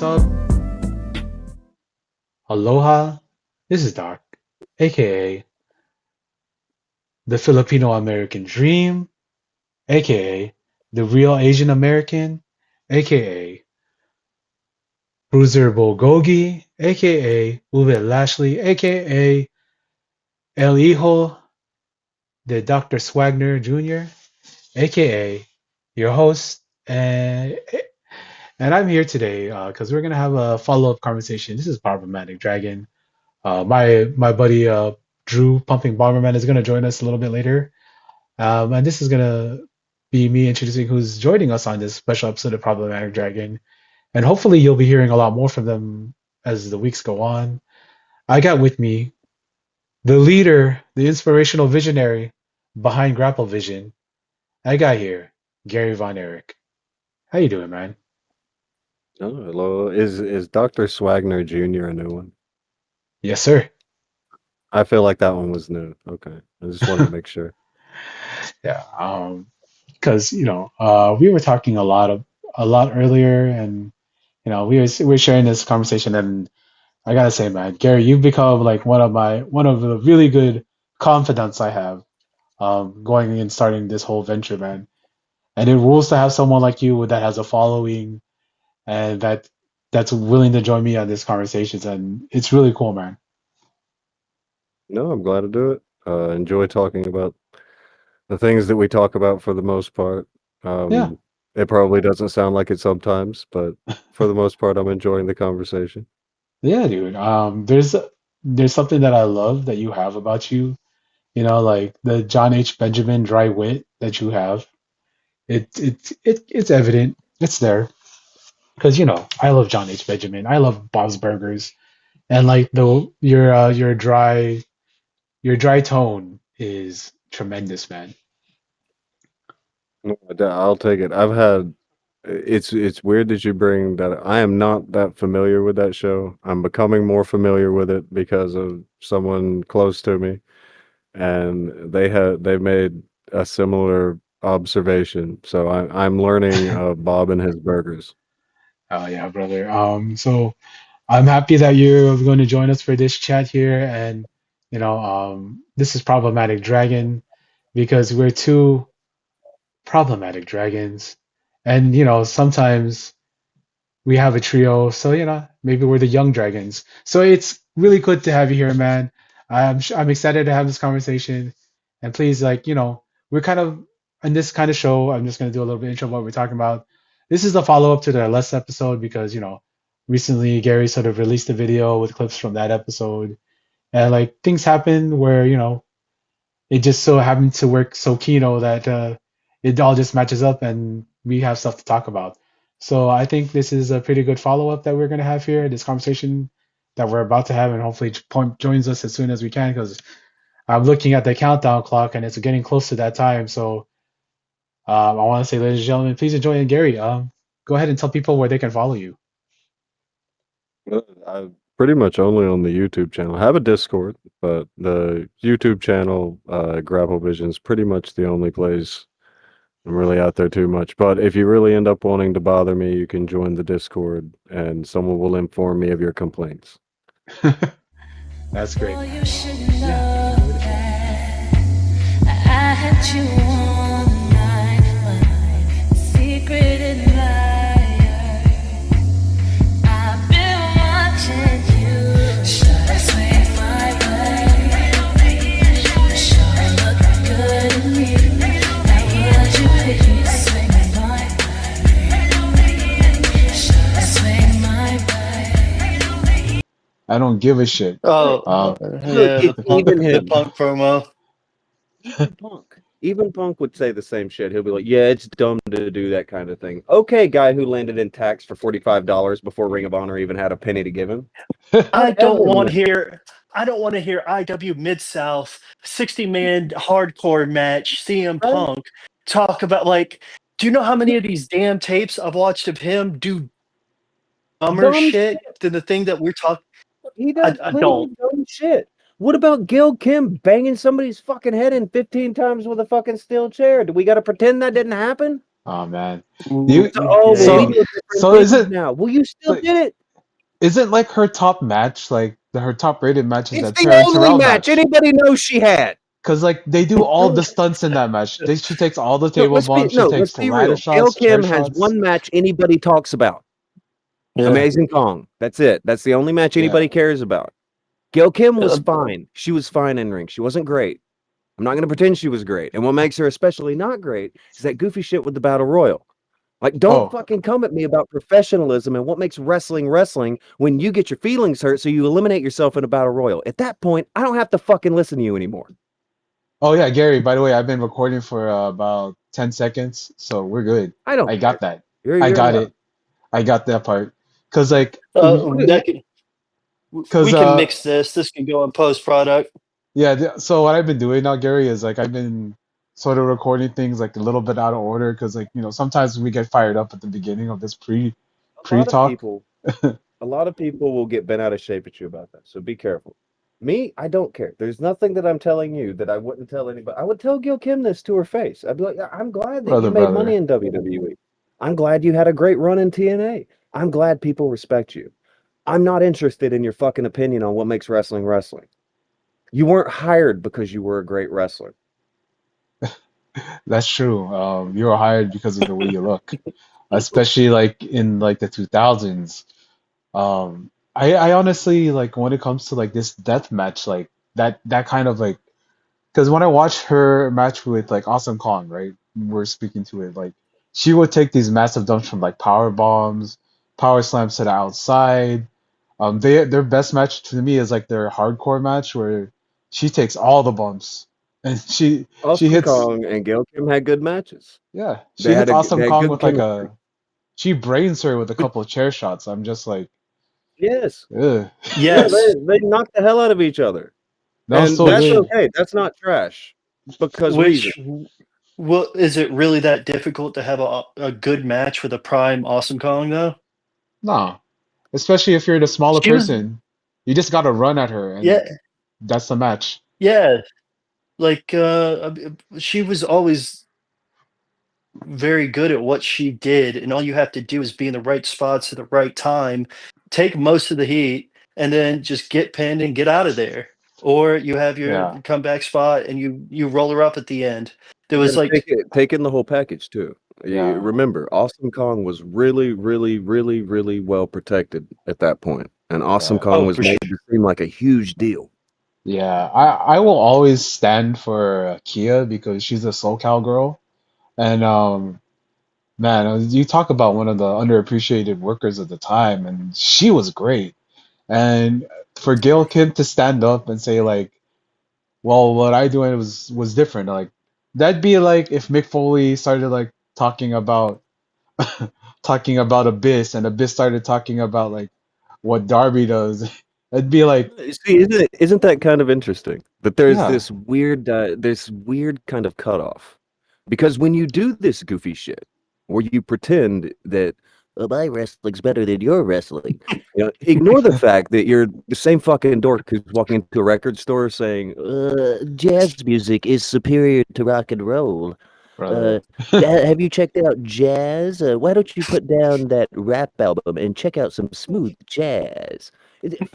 what's up? Aloha. This is Doc, aka the Filipino American Dream, aka the real Asian American, aka Bruiser Bulgogi, aka Uwe Lashley, aka El Hijo de Dr. Swagner Jr., aka your host, and I'm here today because we're gonna have a follow-up conversation. This is Problematic Dragon. My buddy Drew Pumping Bomberman is gonna join us a little bit later, and this is gonna be me introducing who's joining us on this special episode of Problematic Dragon, and hopefully you'll be hearing a lot more from them as the weeks go on. I got with me the leader, the inspirational visionary behind Grapplevision. I got here, Gary Von Erich. How you doing, man? Oh, hello. Is Dr. Swagner Jr. a new one? Yes, sir. I feel like that one was new. Okay. I just wanted to make sure. Yeah, because we were talking a lot earlier, and we were sharing this conversation, and I gotta say, man, Gary, you've become like one of the really good confidants I have, going and starting this whole venture, man. And it rules to have someone like you that has a following and that's willing to join me on these conversations, and it's really cool, man. No, I'm glad to do it. Enjoy talking about the things that we talk about for the most part. Yeah, Um, it probably doesn't sound like it sometimes, but for the most part, I'm enjoying the conversation. yeah, dude. There's something that I love that you have about you. Like the John H. Benjamin dry wit that you have. It's evident. It's there because I love John H. Benjamin. I love Bob's Burgers, and like the your dry tone is tremendous, man. No, I'll take it. It's weird that you bring that. I am not that familiar with that show. I'm becoming more familiar with it because of someone close to me, and they made a similar observation. So I'm learning Bob and his burgers. Oh yeah, brother. So I'm happy that you're going to join us for this chat here, and this is Problematic Dragon because we're two problematic dragons, and sometimes we have a trio, so maybe we're the young dragons. So it's really good to have you here, man. I'm excited to have this conversation, and please, like, we're kind of in this kind of show. I'm just gonna do a little bit intro of what we're talking about. This is a follow up to the last episode because recently Gary sort of released a video with clips from that episode, and like things happen where it just so happened to work so keno that it all just matches up and we have stuff to talk about. So I think this is a pretty good follow up that we're going to have here, this conversation that we're about to have, and hopefully Point joins us as soon as we can because I'm looking at the countdown clock and it's getting close to that time. So I want to say, ladies and gentlemen, please enjoy. And Gary, go ahead and tell people where they can follow you. I pretty much only on the YouTube channel. I have a Discord, but the YouTube channel, Grapplevision, is pretty much the only place I'm really out there too much. But if you really end up wanting to bother me, you can join the Discord, and someone will inform me of your complaints. That's great, Oh, you man. should Yeah, know take it away. that I had you on my secret admirer. I've been watching you. Should I swing my way? Sure look good to me. Now would you pick me to swing my way? Should I swing my way? I don't give a shit. Oh, Um, Look, yeah, even the him, punk promo. even Punk would say the same shit. He'll be like, "Yeah, it's dumb to do that kind of thing." Okay, guy who landed in tax for $45 before Ring of Honor even had a penny to give him. I don't Whatever, want man. to hear. I don't want to hear IW Mid South 60-man hardcore match CM Right? Punk talk about like. Do you know how many of these damn tapes I've watched of him do dumber Dumb shit shit. than the thing that we're talking? He I, does I plenty don't. of dumb shit. What about Gail Kim banging somebody's fucking head in 15 times with a fucking steel chair? Do we got to pretend that didn't happen? Oh man. Ooh, You So, oh, well, we so dang. know different so is things it now. Well, you still like did it. isn't like her top match like her top rated match is It's that the only Terrell match match? anybody knows she had. Cause like they do all the stunts in that match. She takes all the table bombs. She Let's takes be ladder real. Gail shots, chair Kim has shots. one match anybody talks about. Yeah. Amazing Kong. That's it. That's the only match Yeah. anybody cares about. Gail Kim was Uh, fine. She was fine in ring. She wasn't great. I'm not going to pretend she was great. And what makes her especially not great is that goofy shit with the battle royal. Like, don't Oh, fucking come at me about professionalism and what makes wrestling wrestling when you get your feelings hurt, so you eliminate yourself in a battle royal. At that point, I don't have to fucking listen to you anymore. oh yeah, Gary. By the way, I've been recording for about 10 seconds, so we're good. I don't I care. got that. I You're got allowed. it. I got that part. Cause like, that can, cause we can mix this. This can go in post product. yeah. So what I've been doing now, Gary, is like I've been sort of recording things like a little bit out of order, cause like sometimes we get fired up at the beginning of this A pre lot of talk. people A lot of people will get bent out of shape at you about that, so be careful. Me, I don't care. There's nothing that I'm telling you that I wouldn't tell anybody. I would tell Gil Kim this to her face. I'd be like, "Yeah, I'm glad that you Brother, made money brother. in WWE. I'm glad you had a great run in TNA. I'm glad people respect you. I'm not interested in your fucking opinion on what makes wrestling wrestling. You weren't hired because you were a great wrestler. That's true. You were hired because of the way you look, especially like in like the 2000s. I honestly like when it comes to like this death match, like that kind of like because when I watched her match with like Awesome Kong, right? We're speaking to it like she would take these massive dumps from like power bombs, power slams to the outside. Their best match to me is like their hardcore match where she takes all the bumps and she Awesome hits Kong and Gail Kim had good matches. yeah she hits They Awesome had Kong good with like chemistry. a she brains her with a But couple of chair shots. I'm just like Yes. ugh. Yeah, yes, they knocked the hell out of each other. That was And so that's which good. okay. That's not trash because reason. which well, is it really that difficult to have a good match with a prime Awesome Kong though? No, especially if you're the smaller She was person, you just gotta run at her, and yeah that's the match. yeah like she was always very good at what she did, and all you have to do is be in the right spots at the right time, take most of the heat, and then just get pinned and get out of there. Or you have your Yeah, comeback spot and you roll her up at the end. There You was gotta like take in the whole package too. You yeah, remember, Awesome Kong was really, really, really, really well protected at that point, and Awesome yeah, Kong oh was for made sure. to seem like a huge deal. yeah. I will always stand for Kia because she's a SoCal girl, and man, you talk about one of the underappreciated workers of the time, and she was great. And for Gail Kim to stand up and say like, well, what I doing was different. Like that'd be like if Mick Foley started like talking about talking about Abyss and Abyss started talking about like what Darby does. It'd be like, See, isn't that kind of interesting that there's yeah, this weird kind of cutoff? Because when you do this goofy shit, where you pretend that my wrestling's better than your wrestling, ignore the fact that you're the same fucking dork who's walking into a record store saying, "Jazz music is superior to rock and roll." Uh, brother. have you checked out jazz? Why don't you put down that rap album and check out some smooth jazz?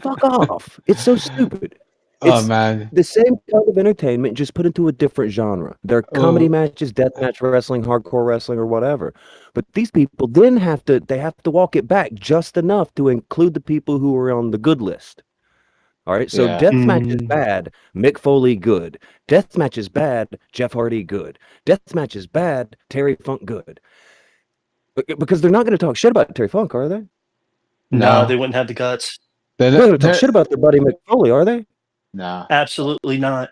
Fuck off. It's so stupid. Oh It's man. the same kind of entertainment, just put into a different genre. There are comedy Oh matches, deathmatch wrestling, hardcore wrestling, or whatever. But these people then they have to walk it back just enough to include the people who are on the good list. All right, so yeah. deathmatch is Mm, bad, Mick Foley good. Deathmatch is bad, Jeff Hardy good. Deathmatch is bad, Terry Funk good. Because they're not going to talk shit about Terry Funk, are they? no, they No. wouldn't have the guts. They're Then going to talk there shit about their buddy Mick Foley, are they? nah. Absolutely not.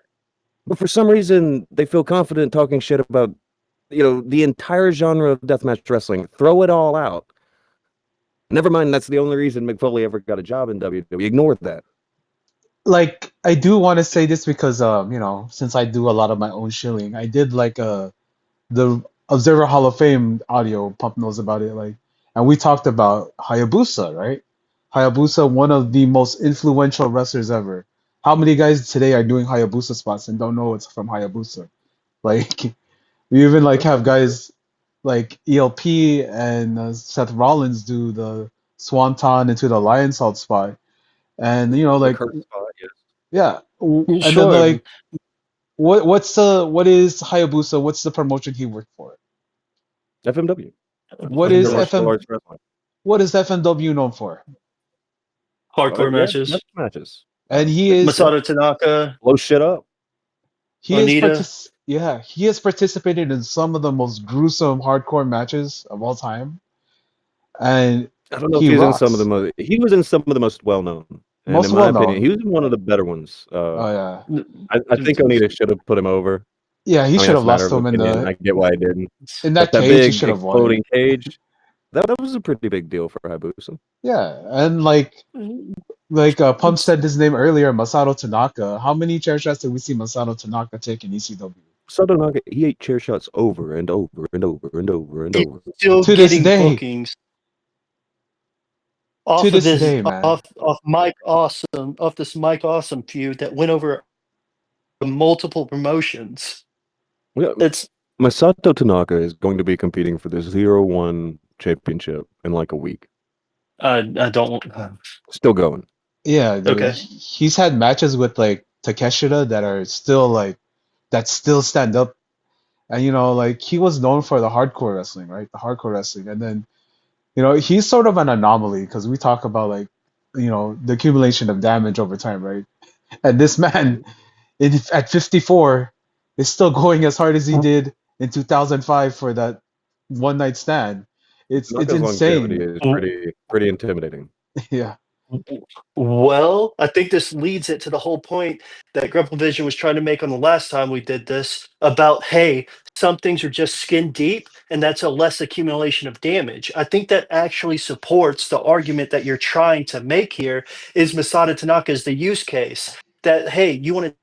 But for some reason, they feel confident talking shit about, the entire genre of deathmatch wrestling. Throw it all out. Never mind, that's the only reason Mick Foley ever got a job in WWE. Ignore that. Like I do want to say this because since I do a lot of my own shilling, I did like the Observer Hall of Fame audio Pump knows about it like and we talked about Hayabusa, right? Hayabusa, one of the most influential wrestlers ever. How many guys today are doing Hayabusa spots and don't know it's from Hayabusa? Like we even like That's have true. guys. like ELP and Seth Rollins do the Swanton into the Lion Salt spot, and The like curse spot, yes. yeah, and then Sure. like what is Hayabusa? What's the promotion he worked for? FMW, What Fighter is Yeah. Martial FM? Arts Wrestling. What is FMW known for? Hardcore Yeah, matches. match matches. And Masato Tanaka, Blow shit up. Onita. he has participated in some of the most gruesome hardcore matches of all time, and I don't know if he he's in some of the rocks. most. He was in some of the most well known, and in Most my well opinion, known. he was in one of the better ones. Oh yeah, I think Onita should have put him over. yeah. He I mean, should that's have a matter lost of to him opinion. I get why I didn't. in But that that cage. He big should have won. exploding cage, that was a pretty big deal for Hayabusa. Yeah, and Pump said his name earlier, Masato Tanaka. How many chair shots did we see Masato Tanaka take in ECW? Sudonaka, he ate chair shots over and over and over and over and He's over. still To this getting day, bookings to off of this this day, man. off this Mike Awesome feud that went over multiple promotions. Yeah, It's Masato Tanaka is going to be competing for the 0-1 championship in like a week. I don't. Still going. Yeah, dude. Okay. He's had matches with like Takeshita that are still that still stand up. And he was known for the hardcore wrestling, right? The hardcore wrestling. And then, he's sort of an anomaly because we talk about the accumulation of damage over time, right? And this man at 54 is still going as hard as he did in 2005 for that one night stand. It's Tanaka's longevity insane. is pretty intimidating. Yeah. Well, I think this leads it to the whole point that Grapplevision was trying to make on the last time we did this about, hey, some things are just skin deep, and that's a less accumulation of damage. I think that actually supports the argument that you're trying to make here is Masato Tanaka is the use case. That, hey, you want to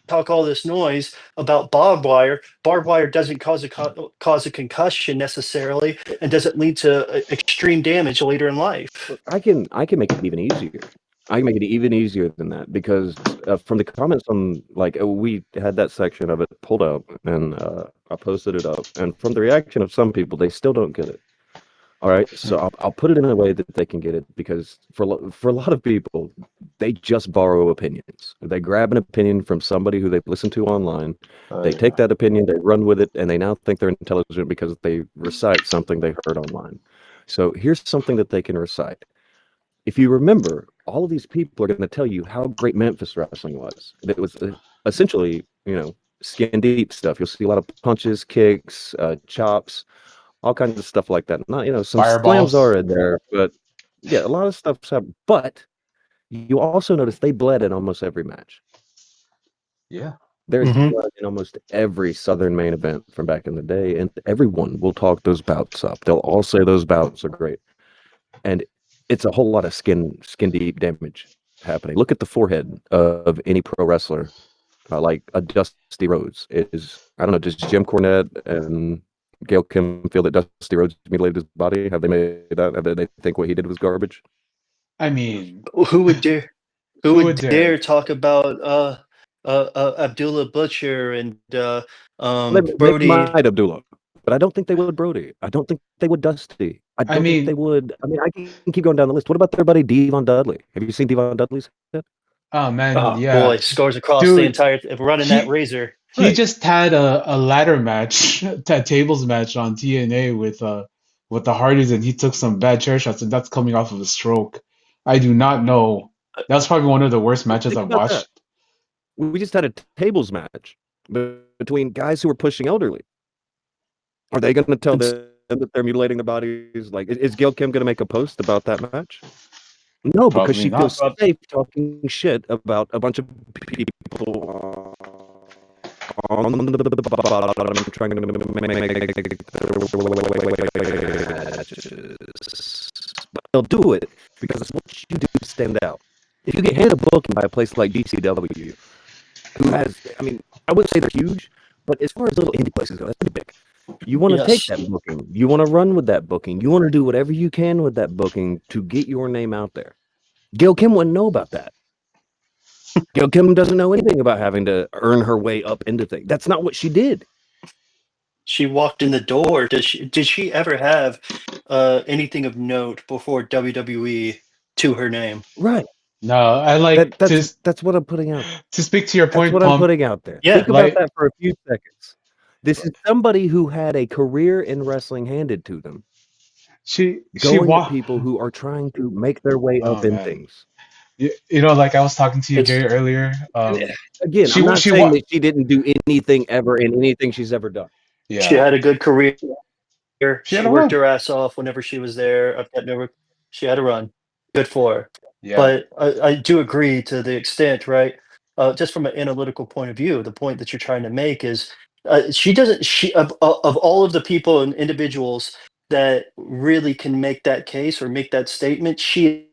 talk all this noise about barbed wire. Barbed wire doesn't cause a concussion necessarily, and doesn't lead to extreme damage later in life. I can make it even easier. I can make it even easier than that because from the comments on we had that section of it pulled up and I posted it up, and from the reaction of some people, they still don't get it. All right, so I'll put it in a way that they can get it because for a lot of people, they just borrow opinions. They grab an opinion from somebody who they've listened to online. They take that opinion, they run with it, and they now think they're intelligent because they recite something they heard online. So here's something that they can recite. If you remember, all of these people are going to tell you how great Memphis wrestling was. It was essentially, skin deep stuff. You'll see a lot of punches, kicks, chops, all kinds of stuff like that. Not, some slams Fireballs. are in there, but yeah, a lot of stuff's happened. But you also notice they bled in almost every match. Yeah. There's Mhm. blood in almost every Southern main event from back in the day, and everyone will talk those bouts up. They'll all say those bouts are great, and it's a whole lot of skin deep damage happening. Look at the forehead of any pro wrestler, like a Dusty Rhodes. I don't know, does Jim Cornette and Gail Kim feel that Dusty Rhodes mutilated his body? Have they made that? Have they think what he did was garbage? I mean, Who would dare? Who who would would dare dare? talk about Abdullah Butcher and They Brody? might Abdullah, but I don't think they would Brody. I don't think they would Dusty. I I don't think they mean, would. I mean, I can keep going down the list. What about their buddy Devon Dudley? Have you seen Devon Dudley's head? oh man, Oh boy, yeah. scars across the Dude, entire running that he razor. he Right. just had a ladder match, a tables match on TNA with the Hardys, and he took some bad chair shots, and that's coming off of a stroke. I do not know. That was probably one of the worst matches Think I've about that. watched. We just had a tables match between guys who are pushing elderly. Are they going to tell It's, them that they're mutilating their bodies? Like, is Gail Kim going to make a post about that match? No, because Probably she feels not. safe talking shit about a bunch of people on the bottom trying to make matches. But they'll do it because it's what you do to stand out. If you get handed a booking by a place like DCW, who has, I mean, I wouldn't say they're huge, but as far as little indie places go, that's pretty big. You want to take yes. that booking. You want to run with that booking. You want to do whatever you can with that booking to get your name out there. Gail Kim wouldn't know about that. Gail Kim doesn't know anything about having to earn her way up into things. That's not what she did. She walked in the door. Did she ever have anything of note before WWE to her name? Right. No, I like That that's what I'm putting out. to speak to your That's point, what I'm Pump. putting out there. Yeah. Think about Like that for a few seconds. This is somebody who had a career in wrestling handed to them, she going at walked. people who are trying to make their way up Oh in man, things. you know, like I was talking to you, It's Gary, earlier. And again, I'm not She saying walked. that she didn't do anything ever in anything she's ever done. she Yeah, had a good career. she had She a worked run. her ass off whenever she was there. I've got no. She had a run. Good for her. Yeah. But I do agree to the extent, right? Just from an analytical point of view, the point that you're trying to make is she doesn't. She of all of the people and individuals that really can make that case or make that statement, she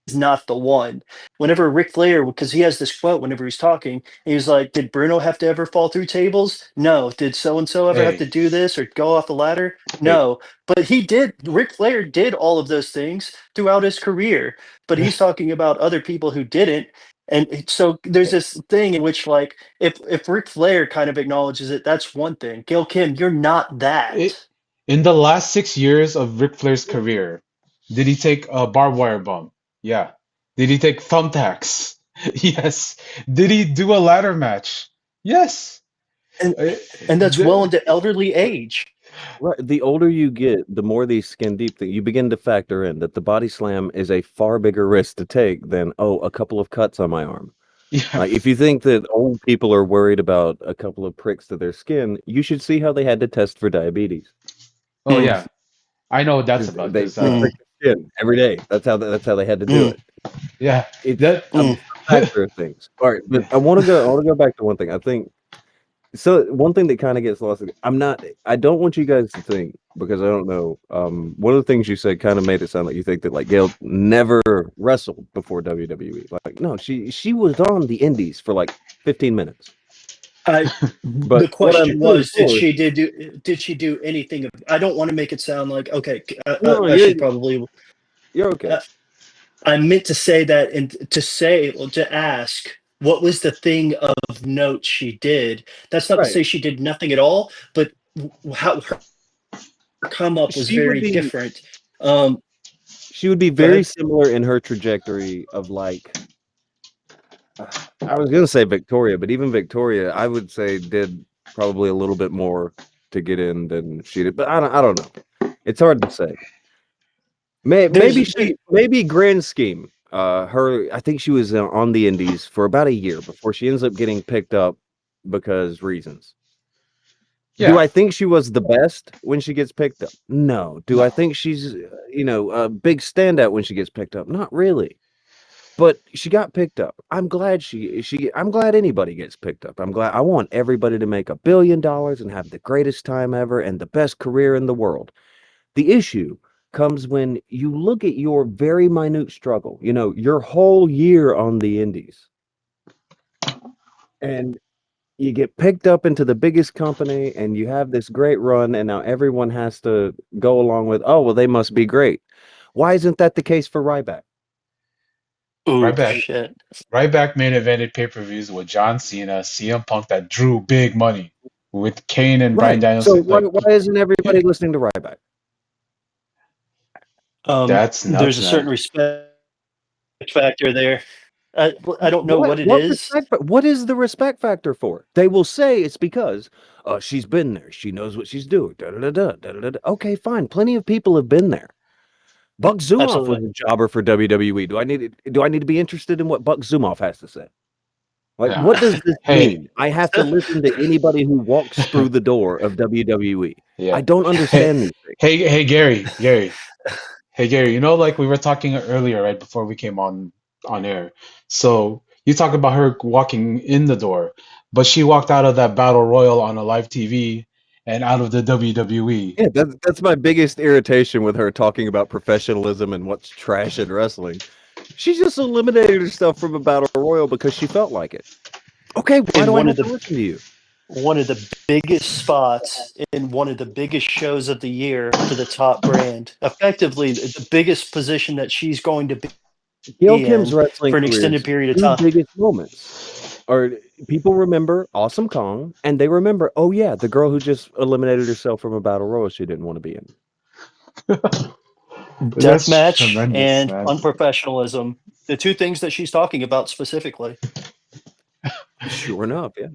is not the one. Whenever Ric Flair, because he has this quote whenever he's talking, he was like, "Did Bruno have to ever fall through tables? No. Did so and so ever have Hey, to do this or go off the ladder? hey. No." But he did. Ric Flair did all of those things throughout his career. But he's talking about other people who didn't. And so there's this thing in which, like, if Ric Flair kind of acknowledges it, that's one thing. Gail Kim, you're not It, that. in the last 6 years of Ric Flair's career, did he take a barbed wire bump? Yeah. Did he take thumbtacks? Yes. Did he do a ladder match? Yes. And Uh, and that's well the- into elderly age. Right. The older you get, the more these skin deep things you begin to factor in that the body slam is a far bigger risk to take than, oh, a couple of cuts on my arm. yeah. Like if you think that old people are worried about a couple of pricks to their skin, you should see how they had to test for diabetes. Oh Mm, yeah. I know what that's Because about they because they mm, prick their skin every day. That's how they had to do mm, it. yeah. It's That a mm. factor of things. All right, but I want to go back to one thing. I think so. One thing that kind of gets lost. I don't want you guys to think because I don't know. One of the things you said kind of made it sound like you think that like Gail never wrestled before WWE. Like no, she was on the Indies for like 15 minutes. I But the what I'm question putting was, forward, did she do anything of, I don't want to make it sound like, okay, no, I should probably you're okay. uh, I meant to say that, and to say, well, to ask what was the thing of note she did. That's not to Right. say she did nothing at all, but how her come up was She would very be different. Um, she would be Go very ahead. similar in her trajectory of like I was gonna say Victoria, but even Victoria, I would say did probably a little bit more to get in than she did. But I don't know. It's hard to say. There's Maybe grand scheme. Her I think she was on the Indies for about a year before she ends up getting picked up because reasons. Do yeah. I think she was the best when she gets picked up? No. Do I No. think she's a big standout when she gets picked up? Not really. But she got picked up. I'm glad I'm glad anybody gets picked up. I want everybody to make $1 billion and have the greatest time ever and the best career in the world. The issue comes when you look at your very minute struggle, your whole year on the indies, and you get picked up into the biggest company and you have this great run and now everyone has to go along with, oh, well, they must be great. Why isn't that the case for Ryback? ooh Ryback. shit. Ryback main evented pay-per-views with John Cena, CM Punk that drew big money with Kane and Bryan Right. So Danielson. why Like why isn't everybody listening to Ryback? that's There's nuts, a certain man. respect factor there. I don't know What what it what is. respect? What is the respect factor for? They will say it's because she's been there. She knows what she's doing. Da, da, da, da, da, da, da. Okay, fine. Plenty of people have been there. Buck Zumoff was Absolutely. a jobber for WWE. Do I need to be interested in what Buck Zumoff has to say? Like, Yeah. what does this Hey, mean? I have to listen to anybody who walks through the door of WWE. I yeah. don't Hey, understand these things. hey, Gary. Hey, Gary. You know, like we were talking earlier, right before we came on air. So you talk about her walking in the door, but she walked out of that battle royal on a live TV and out of the WWE. Yeah, that's my biggest irritation with her talking about professionalism and what's trash in wrestling. She just eliminated herself from a battle royal because she felt like it. Okay, why In do I one of have to the listen to you? biggest spots in one of the biggest shows of the year for the top brand. Effectively, the biggest position that she's going to Gail be Kim's in wrestling for an extended career's period of two time. biggest moments. Or people remember Awesome Kong, and they remember, oh yeah, the girl who just eliminated herself from a battle royal she didn't want to be in. That's Deathmatch tremendous, and man. unprofessionalism. The two things that she's talking about specifically. Sure enough, yeah.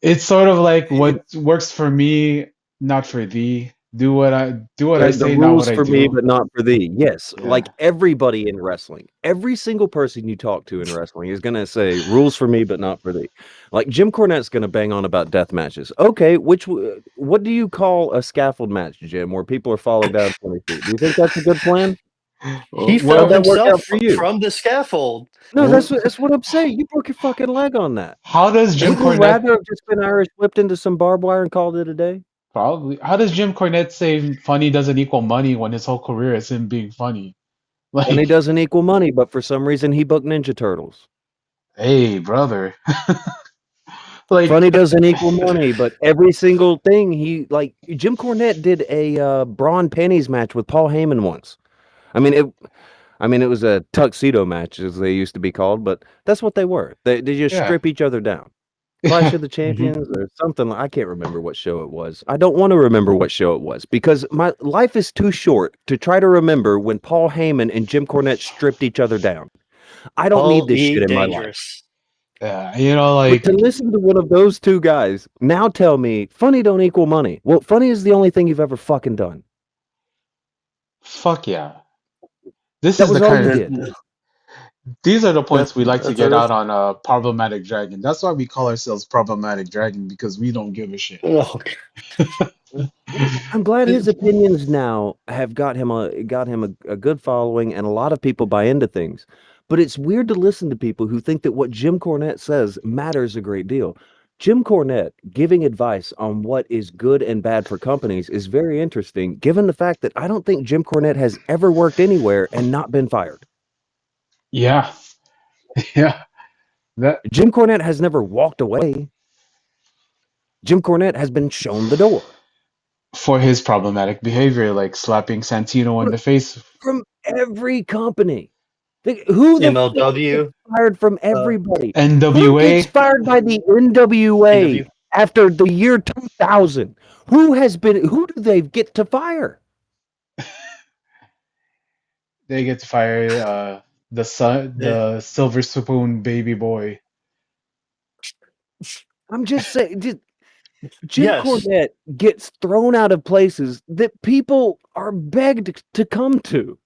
It's sort of like It- what works for me, not for thee. Do what I the say, not what rules I for me, do. but not for thee. Yes, like Yeah. everybody in wrestling, every single person you talk to in wrestling is gonna say rules for me, but not for thee. Like Jim Cornette's gonna bang on about death matches. Okay, what do you call a scaffold match, Jim, where people are falling down 20 feet? Do you think that's a good plan? He How'd fell Well, that work himself out for you? from the scaffold. No, well, that's what I'm saying. You broke your fucking leg on that. how does Jim Wouldn't you Cornette rather have just been Irish whipped into some barbed wire and called it a day? probably? How does Jim Cornette say funny doesn't equal money when his whole career is him being funny? Money Like, doesn't equal money, but for some reason he booked Ninja Turtles. hey, brother. Like, Funny doesn't equal money, but every single thing he like Jim Cornette did a Braun Pennies match with Paul Heyman once. I mean it was a tuxedo match as they used to be called, but that's what they were. They just yeah. strip each other down. Clash of the hmm Champions or something. I can't remember what show it was. I don't want to remember what show it was because my life is too short to try to remember when Paul Heyman and Jim Cornette stripped each other down. I don't need Paul this E. shit in my life. Dangerous. Yeah, But like, to listen to one of those two guys now tell me funny don't equal money. Well, funny is the only thing you've ever fucking done. fuck yeah. This That is the was all kind you of did. That, these are the points we like to that's get a out on Problematic Dragon. That's why we call ourselves Problematic Dragon because we don't give a shit. oh, I'm glad his opinions now have got him a good following and a lot of people buy into things. But it's weird to listen to people who think that what Jim Cornette says matters a great deal. Jim Cornette giving advice on what is good and bad for companies is very interesting, given the fact that I don't think Jim Cornette has ever worked anywhere and not been fired. Yeah, yeah. That Jim Cornette has never walked away. Jim Cornette has been shown the door. for his problematic behavior, like slapping Santino in the face. From every company. Who the fuck gets MLW, fired from uh, everybody? Who gets NWA, fired by the NWA NW. after the year 2000? Who do they get to fire? they get to fire Yeah. the Silver Spoon baby boy. I'm just saying, Jim Yes. Cornette gets thrown out of places that people are begged to come to.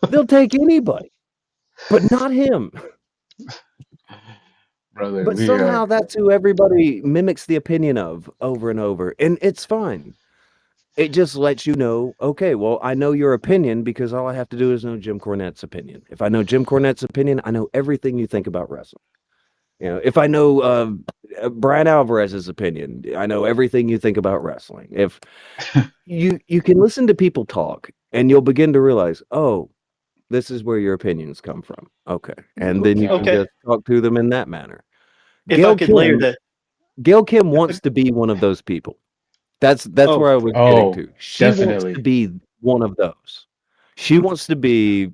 They'll take anybody, but not him. Brother, But we somehow are. that's who everybody mimics the opinion of over and over. And it's fine. It just lets you know, okay, well, I know your opinion because all I have to do is know Jim Cornette's opinion. If I know Jim Cornette's opinion, I know everything you think about wrestling. You know, if I know Brian Alvarez's opinion, I know everything you think about wrestling. If you can listen to people talk and you'll begin to realize, oh, this is where your opinions come from. Okay. And then you Yeah. can Okay. just talk to them in that manner. If I Gail could layer Kim that. Gail Kim If I, wants to be one of those people. That's oh, where I was getting Oh, to. She wants to definitely. be one of those. She wants to be,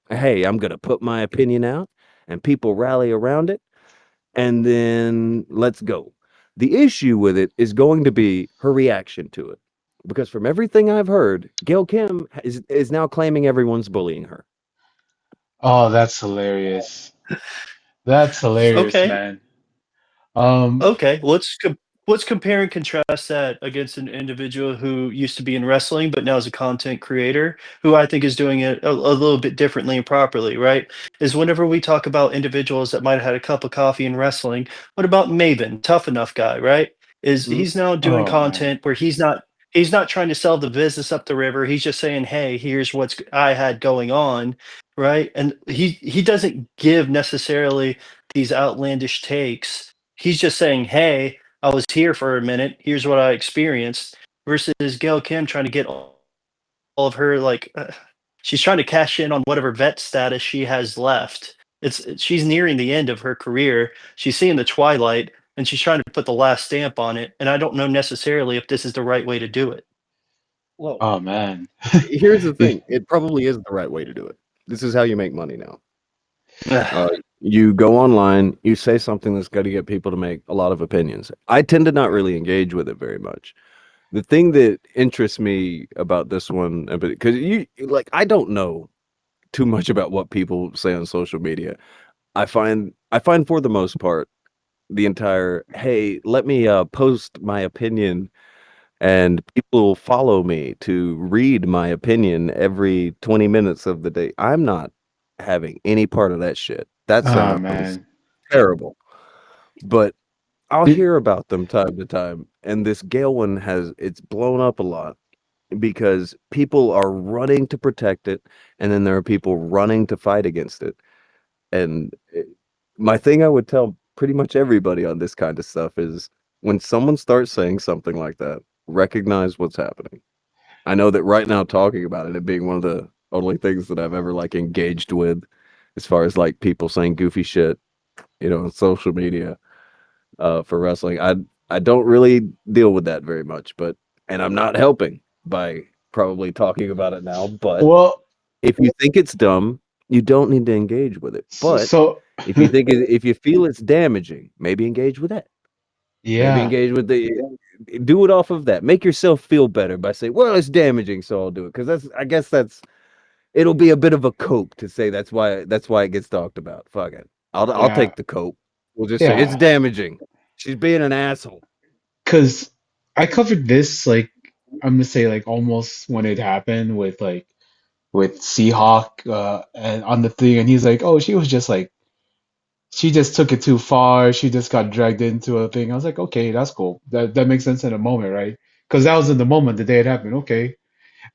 hey, I'm gonna put my opinion out and people rally around it, and then let's go. The issue with it is going to be her reaction to it. Because from everything I've heard, Gail Kim is now claiming everyone's bullying her. Oh, that's hilarious. That's hilarious, okay. man. Um, Okay, let's compare and contrast that against an individual who used to be in wrestling, but now is a content creator, who I think is doing it a little bit differently and properly, right? Is whenever we talk about individuals that might have had a cup of coffee in wrestling, what about Maven, tough enough guy, right? Is Mm, he's now doing oh man. content where he's not trying to sell the business up the river. He's just saying, hey, here's what's I had going on, right? And he doesn't give necessarily these outlandish takes. He's just saying, "Hey, I was here for a minute. Here's what I experienced." Versus Gail Kim trying to get all of her she's trying to cash in on whatever vet status she has left. She's nearing the end of her career. She's seeing the twilight, and she's trying to put the last stamp on it. And I don't know necessarily if this is the right way to do it. well, Oh man. here's the thing. It probably is the right way to do it. This is how you make money now. Uh, You go online, you say something that's going to get people to make a lot of opinions. I tend to not really engage with it very much. The thing that interests me about this one, because I don't know too much about what people say on social media. I find for the most part the entire hey, let me post my opinion and people follow me to read my opinion every 20 minutes of the day. I'm not having any part of that shit. That Oh sounds man. terrible. But I'll Did, hear about them time to time. And this Gale one it's blown up a lot because people are running to protect it, and then there are people running to fight against it. And my thing I would tell pretty much everybody on this kind of stuff is when someone starts saying something like that, recognize what's happening. I know that right now talking about it being one of the only things that I've ever like engaged with as far as like people saying goofy shit, on social media for wrestling. I don't really deal with that very much, and I'm not helping by probably talking about it now, but well, if you think it's dumb, you don't need to engage with it. so, But so if you feel it's damaging, maybe engage with that. Maybe yeah, engage with do it off of that. Make yourself feel better by saying, "Well, it's damaging, so I'll do it." Because I guess it'll be a bit of a cope to say that's why it gets talked about. Fuck it. I'll yeah, take the cope. We'll just say it's yeah. damaging. She's being an asshole. Because I covered this like I'm gonna say like almost when it happened with Seahawk and on the thing, and he's like, oh, she was just like she just took it too far. She just got dragged into a thing. I was like, okay, that's cool. That makes sense in the moment, right? Because that was in the moment the day it happened. Okay,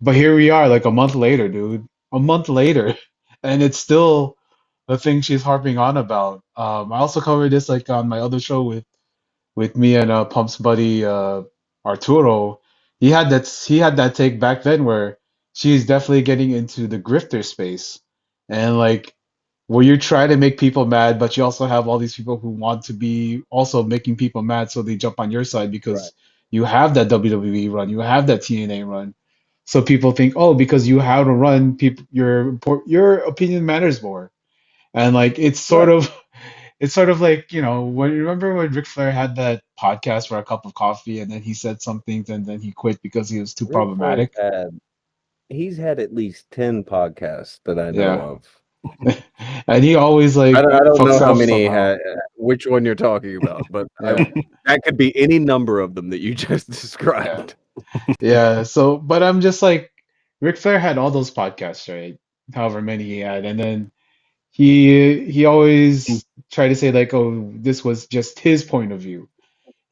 but here we are, like a month later, dude. A month later, and it's still the thing she's harping on about. I also covered this like on my other show with me and Pump's buddy Arturo. He had that take back then where she's definitely getting into the grifter space, and like where you try to make people mad, but you also have all these people who want to be also making people mad, so they jump on your side Right. because you have that WWE run, you have that TNA run. So people think, oh, because you have a run, people your opinion matters more. And like Right. it's sort of like, when you remember when Ric Flair had that podcast for a cup of coffee and then he said some things and then he quit because he was too Ric Flair's problematic. had he's had at least 10 podcasts that I know Yeah. of. And he always like I don't know fucks it how up many somehow. which one you're talking about, but Yeah. that could be any number of them that you just Yeah. described. Yeah. So, but I'm just like, Ric Flair had all those podcasts, right? However many he had. And then he always tried to say like, oh, this was just his point of view.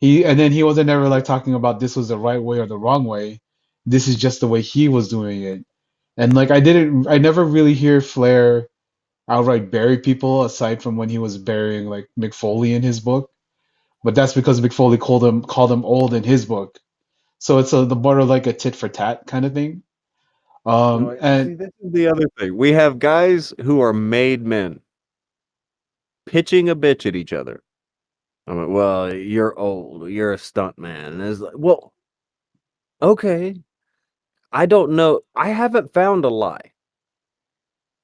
And then he wasn't ever like talking about this was the right way or the wrong way. This is just the way he was doing it. And like I never really hear Flair outright bury people aside from when he was burying like Mick Foley in his book. But that's because Mick Foley called him old in his book. So it's the more like a tit for tat kind of thing. No, And see, this is the other thing. We have guys who are made men pitching a bitch at each other. I'm like, well, you're old. You're a stunt man. And it's like, well, okay. I don't know. I haven't found a lie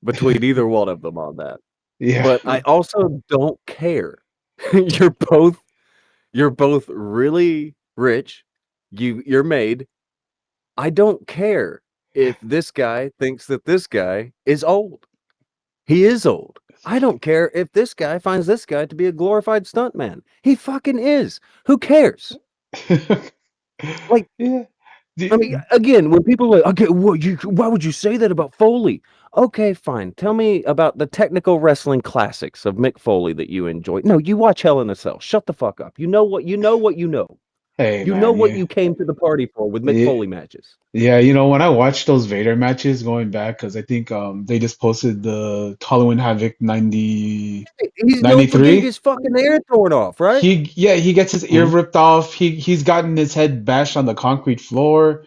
between either one of them on that. yeah. But I also don't care. You're both you're both really rich. You're made. I don't care if this guy thinks that this guy is old. He is old. I don't care if this guy finds this guy to be a glorified stuntman. He fucking is. Who cares? Like, Yeah. I mean, The- again, when people are like, okay, why would you say that about Foley? Okay, fine. Tell me about the technical wrestling classics of Mick Foley that you enjoy. No, you watch Hell in a Cell. Shut the fuck up. You know. Hey You know man, what yeah. you came to the party for with Mick Yeah. Foley matches. Yeah, when I watched those Vader matches going back, because I think they just posted the Halloween Havoc He's known for getting 93. his fucking hair torn off, right? He gets his ear Mhm. ripped off. He's gotten his head bashed on the concrete floor.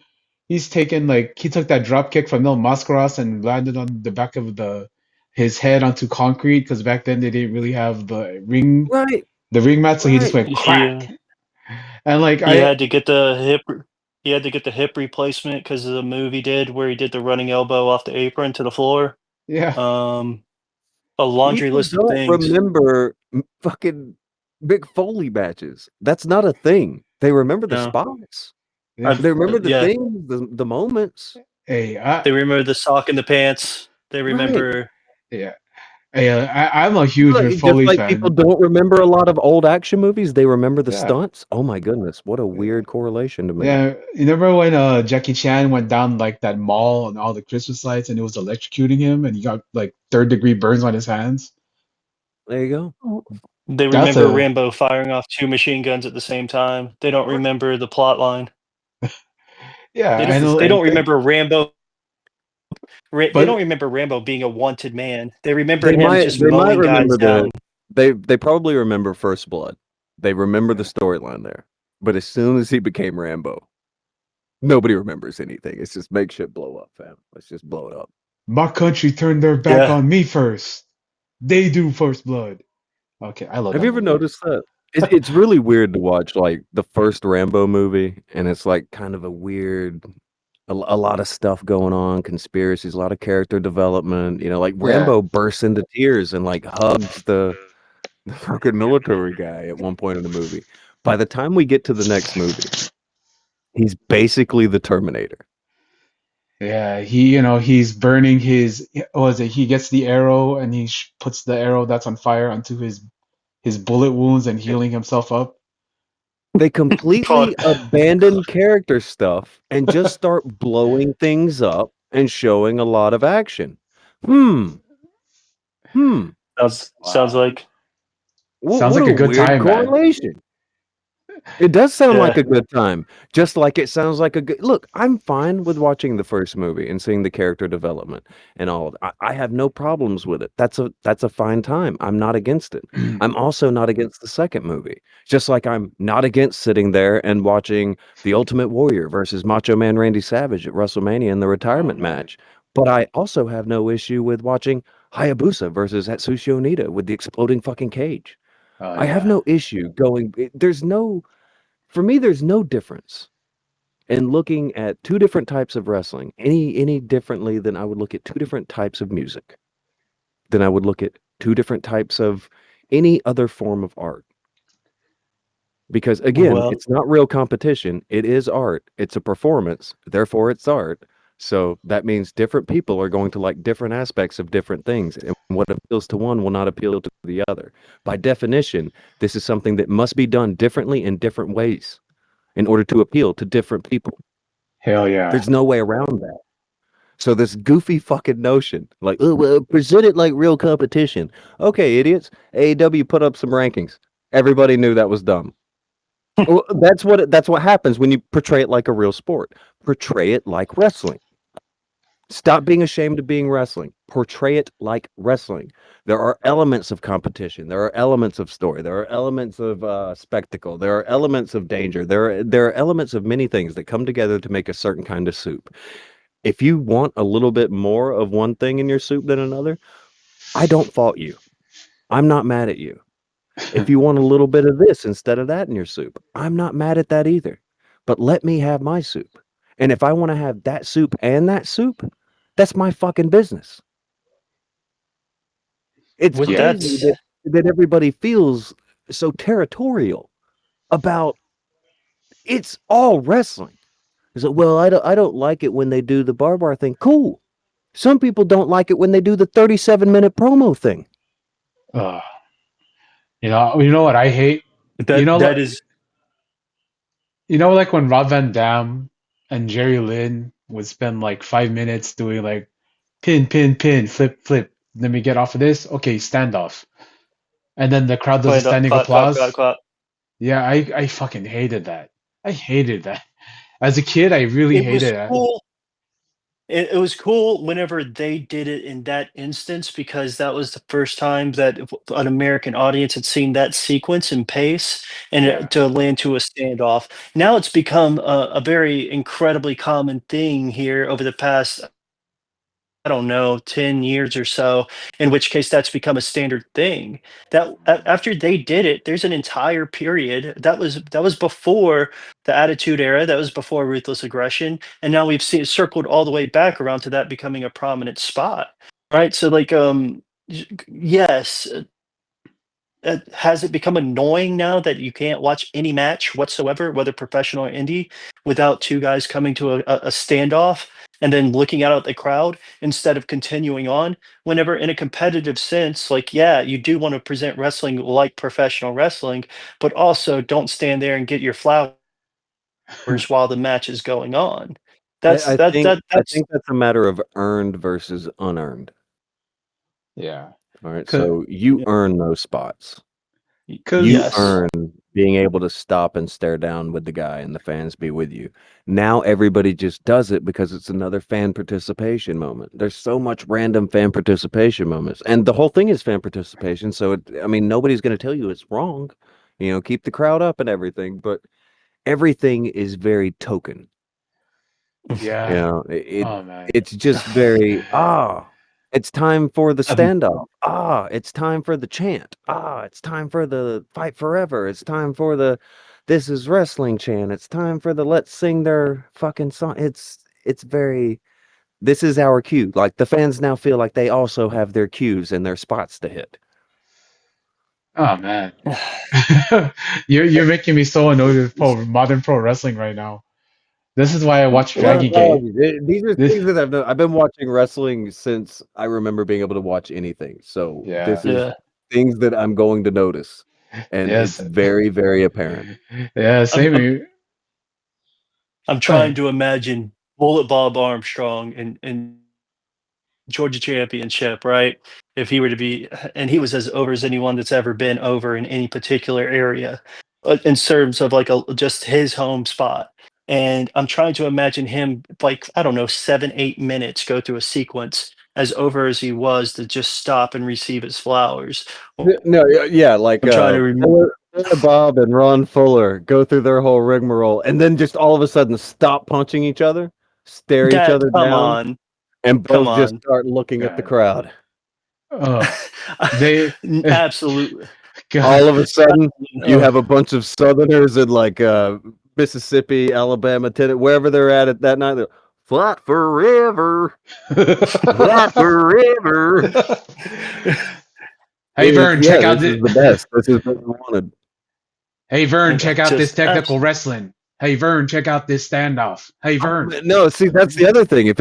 He's taken like he took that drop kick from Mil Mascaras and landed on the back of the his head onto concrete because back then they didn't really have Right, the ring mat, so he just right. went He crack. And like he I had to get the he had to get the hip replacement because of the move he did where he did the running elbow off the apron to the floor. yeah. Um, A laundry People list of don't things. remember fucking Mick Foley matches. That's not a thing. They remember the No. spots. Yeah. They remember the Yeah. things, the moments. Hey, They remember the sock in the pants. They Right. remember yeah. Hey, I'm a huge Mick Just Foley like people fan. don't remember a lot of old action movies, they remember the Yeah. stunts. Oh my goodness, what a weird correlation to make. Yeah. You remember when Jackie Chan went down like that mall and all the Christmas lights and it was electrocuting him and he got like third-degree burns on his hands? There you go. they That's remember a Rambo firing off 2 machine guns at the same time. They don't remember the plot line. yeah, They I don't It's the know. they same don't thing. remember Rambo they don't But remember Rambo being a wanted man. They remember him just They might mowing guys remember down. they probably remember First Blood. They remember the storyline there. But as soon as he became Rambo, nobody remembers anything. It's just make shit blow up, fam. Let's just blow it up. my country turned their back Yeah. on me first. They do first blood. Okay, I love Have that you ever movie. noticed that? It's really weird to watch like the first Rambo movie, and it's like kind of a weird, a lot of stuff going on, conspiracies, a lot of character development. You know, like Yeah. Rambo bursts into tears and like hugs the fucking military guy at one point in the movie. By the time we get to the next movie, he's basically the Terminator. Yeah, he's burning his, what was it? He gets the arrow and he puts the arrow that's on fire onto his bullet wounds and healing himself up. They Fuck. completely abandon character stuff and just start blowing things up and showing a lot of action. Hmm. Hmm. Sounds Wow. like Sounds What like a a good weird time, man. correlation. It does sound like yeah. a good time, just like it sounds like a good look. I'm fine with watching the first movie and seeing the character development and all. I have no problems with it. That's a fine time. I'm not against it. I'm also not against the second movie. Just like I'm not against sitting there and watching The Ultimate Warrior versus Macho Man Randy Savage at WrestleMania in the Oh retirement man. match. But I also have no issue with watching Hayabusa versus Atsushi Onita with the exploding fucking cage. Oh I have yeah. no issue going. There's no for me, there's no difference in looking at two different types of wrestling any differently than I would look at two different types of music, than I would look at two different types of any other form of art. Because again, Well, it's not real competition. It is art. It's a performance. Therefore, it's art. So that means different people are going to like different aspects of different things. And what appeals to one will not appeal to the other. By definition, this is something that must be done differently in different ways in order to appeal to different people. Hell yeah. There's no way around that. So this goofy fucking notion, like, oh, well, present it like real competition. Okay, idiots. AEW put up some rankings. Everybody knew that was dumb. Well, that's what happens when you portray it like a real sport. Portray it like wrestling. Stop being ashamed of being wrestling. Portray it like wrestling. There are elements of competition. There are elements of story. There are elements of spectacle. There are elements of danger. There are elements of many things that come together to make a certain kind of soup. If you want a little bit more of one thing in your soup than another, I don't fault you. I'm not mad at you. If you want a little bit of this instead of that in your soup, I'm not mad at that either. But let me have my soup. And if I want to have that soup and that soup, that's my fucking business. It's with Yeah. that crazy s- that everybody feels so territorial about it's all wrestling. It's like, well, I don't like it when they do the bar thing. Cool. Some people don't like it when they do the 37-minute promo thing. Uh, you know what I hate? You know, that like, is like when Rob Van Dam and Jerry Lynn would spend like 5 minutes doing like pin, pin, pin, flip, flip. Let me get off of this. Okay, standoff. And then the crowd does a clap, standing clap, clap, clap, applause. clap. Yeah, I fucking hated that. I hated that. As a kid, I really It was hated that. cool. It was cool whenever they did it in that instance because that was the first time that an American audience had seen that sequence and pace and Yeah. to land to a standoff. Now it's become a very incredibly common thing here over the past, I don't know, 10 years or so, in which case that's become a standard thing. After they did it, there's an entire period that was before the Attitude Era, that was before Ruthless Aggression, and now we've seen it circled all the way back around to that becoming a prominent spot. Right? So like Yes. Has it become annoying now that you can't watch any match whatsoever, whether professional or indie, without two guys coming to a standoff and then looking out at the crowd instead of continuing on? Whenever, in a competitive sense, like, yeah, you do want to present wrestling like professional wrestling, but also don't stand there and get your flowers while the match is going on. That's I that think that I that's think that's a matter of earned versus unearned. Yeah. All right, Cause, so you yeah, earn those spots. You 'cause yes. earn being able to stop and stare down with the guy and the fans be with you. Now everybody just does it because it's another fan participation moment. There's so much random fan participation moments, and the whole thing is fan participation. So I mean, nobody's going to tell you it's wrong. Keep the crowd up and everything, but everything is very token. You yeah. know, it Oh man. it's just very, it's time for the Um, standoff. It's time for the chant. It's time for the fight forever. It's time for the this is wrestling chant. It's time for the let's sing their fucking song. It's very this is our cue. Like the fans now feel like they also have their cues and their spots to hit. oh man. You're making me so annoyed with modern pro wrestling right now. This is why I watch Well, Dragon Gate. these are This, things that I've been watching wrestling since I remember being able to watch anything. So this yeah. is Yeah. things that I'm going to notice, and it's Yes. very, very apparent. Yeah, I'm, same I'm here. I'm trying to imagine Bullet Bob Armstrong and Georgia Championship, right? If he were to be, and he was as over as anyone that's ever been over in any particular area, in terms of like just his home spot. And I'm trying to imagine him like, I don't know, 7, 8 minutes go through a sequence as over as he was to just stop and receive his flowers. No, yeah, like I'm trying to remember. Billy Bob and Ron Fuller go through their whole rigmarole, and then just all of a sudden stop punching each other, stare each That, other come down, on, and come both just on. start looking at the God. crowd. They Absolutely. God. All of a sudden, you Oh. have a bunch of Southerners in like Mississippi, Alabama, Tennessee, wherever they're at that night. They're flat forever, flat forever. Hey Vern, Yeah, check out this is this. the best. This is what we wanted. Hey Vern, And check out this just technical wrestling. Hey Vern, check out this standoff. Hey Vern. No, see, that's the other thing. If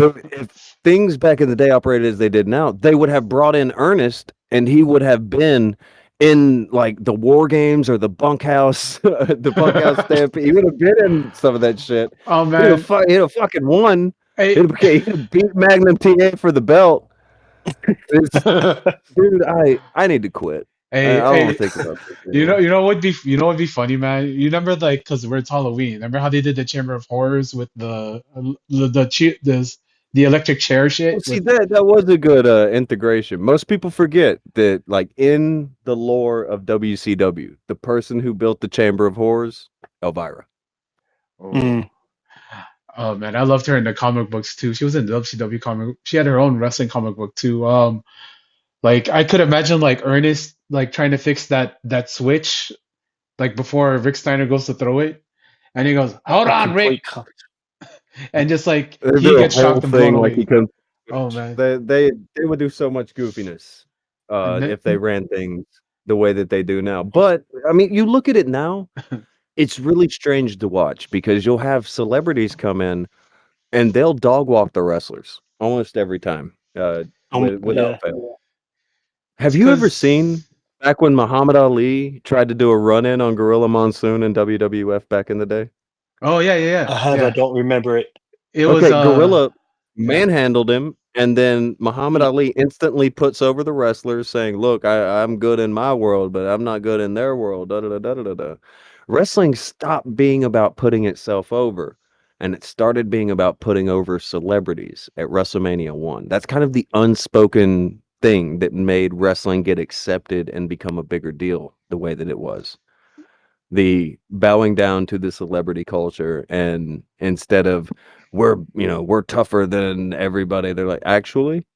things back in the day operated as they did now, they would have brought in Ernest, and he would have been in like the War Games or the Bunkhouse, the Bunkhouse Stampede. He would have been in some of that shit. Oh man. He'd have fucking won. Hey. He'd have beat Magnum TA for the belt. It's, dude, I need to quit. I Hey, don't want hey, to think about this anymore. you know what'd be funny, man? You remember like because we're it's Halloween. Remember how they did the Chamber of Horrors with the electric chair Well, shit see, with that was a good integration. Most people forget that, like in the lore of WCW, the person who built the Chamber of Horrors, Elvira. oh mm, oh man, I loved her in the comic books too. She was in the WCW comic. She had her own wrestling comic book too. Like I could imagine like Ernest like trying to fix that switch like before Rick Steiner goes to throw it, and he goes, "Hold a on, Rick," complete and just like They he do a gets whole shocked and blown thing like he away. couldn't. Oh man, They would do so much goofiness and then if they ran things the way that they do now. But I mean, you look at it now, it's really strange to watch because you'll have celebrities come in and they'll dog walk the wrestlers almost every time, without yeah. fail. Have it's you ever seen because back when Muhammad Ali tried to do a run in on Gorilla Monsoon in WWF back in the day? oh yeah yeah yeah I have. I yeah don't remember it. it was Okay, Gorilla yeah manhandled him, and then Muhammad Mm, Ali instantly puts over the wrestlers, saying, "Look, I'm good in my world, but I'm not good in their world." Da da da da da da. Wrestling stopped being about putting itself over, and it started being about putting over celebrities at WrestleMania 1. That's kind of the unspoken thing that made wrestling get accepted and become a bigger deal the way that it was. The bowing down to the celebrity culture, and instead of we're tougher than everybody, they're like, actually,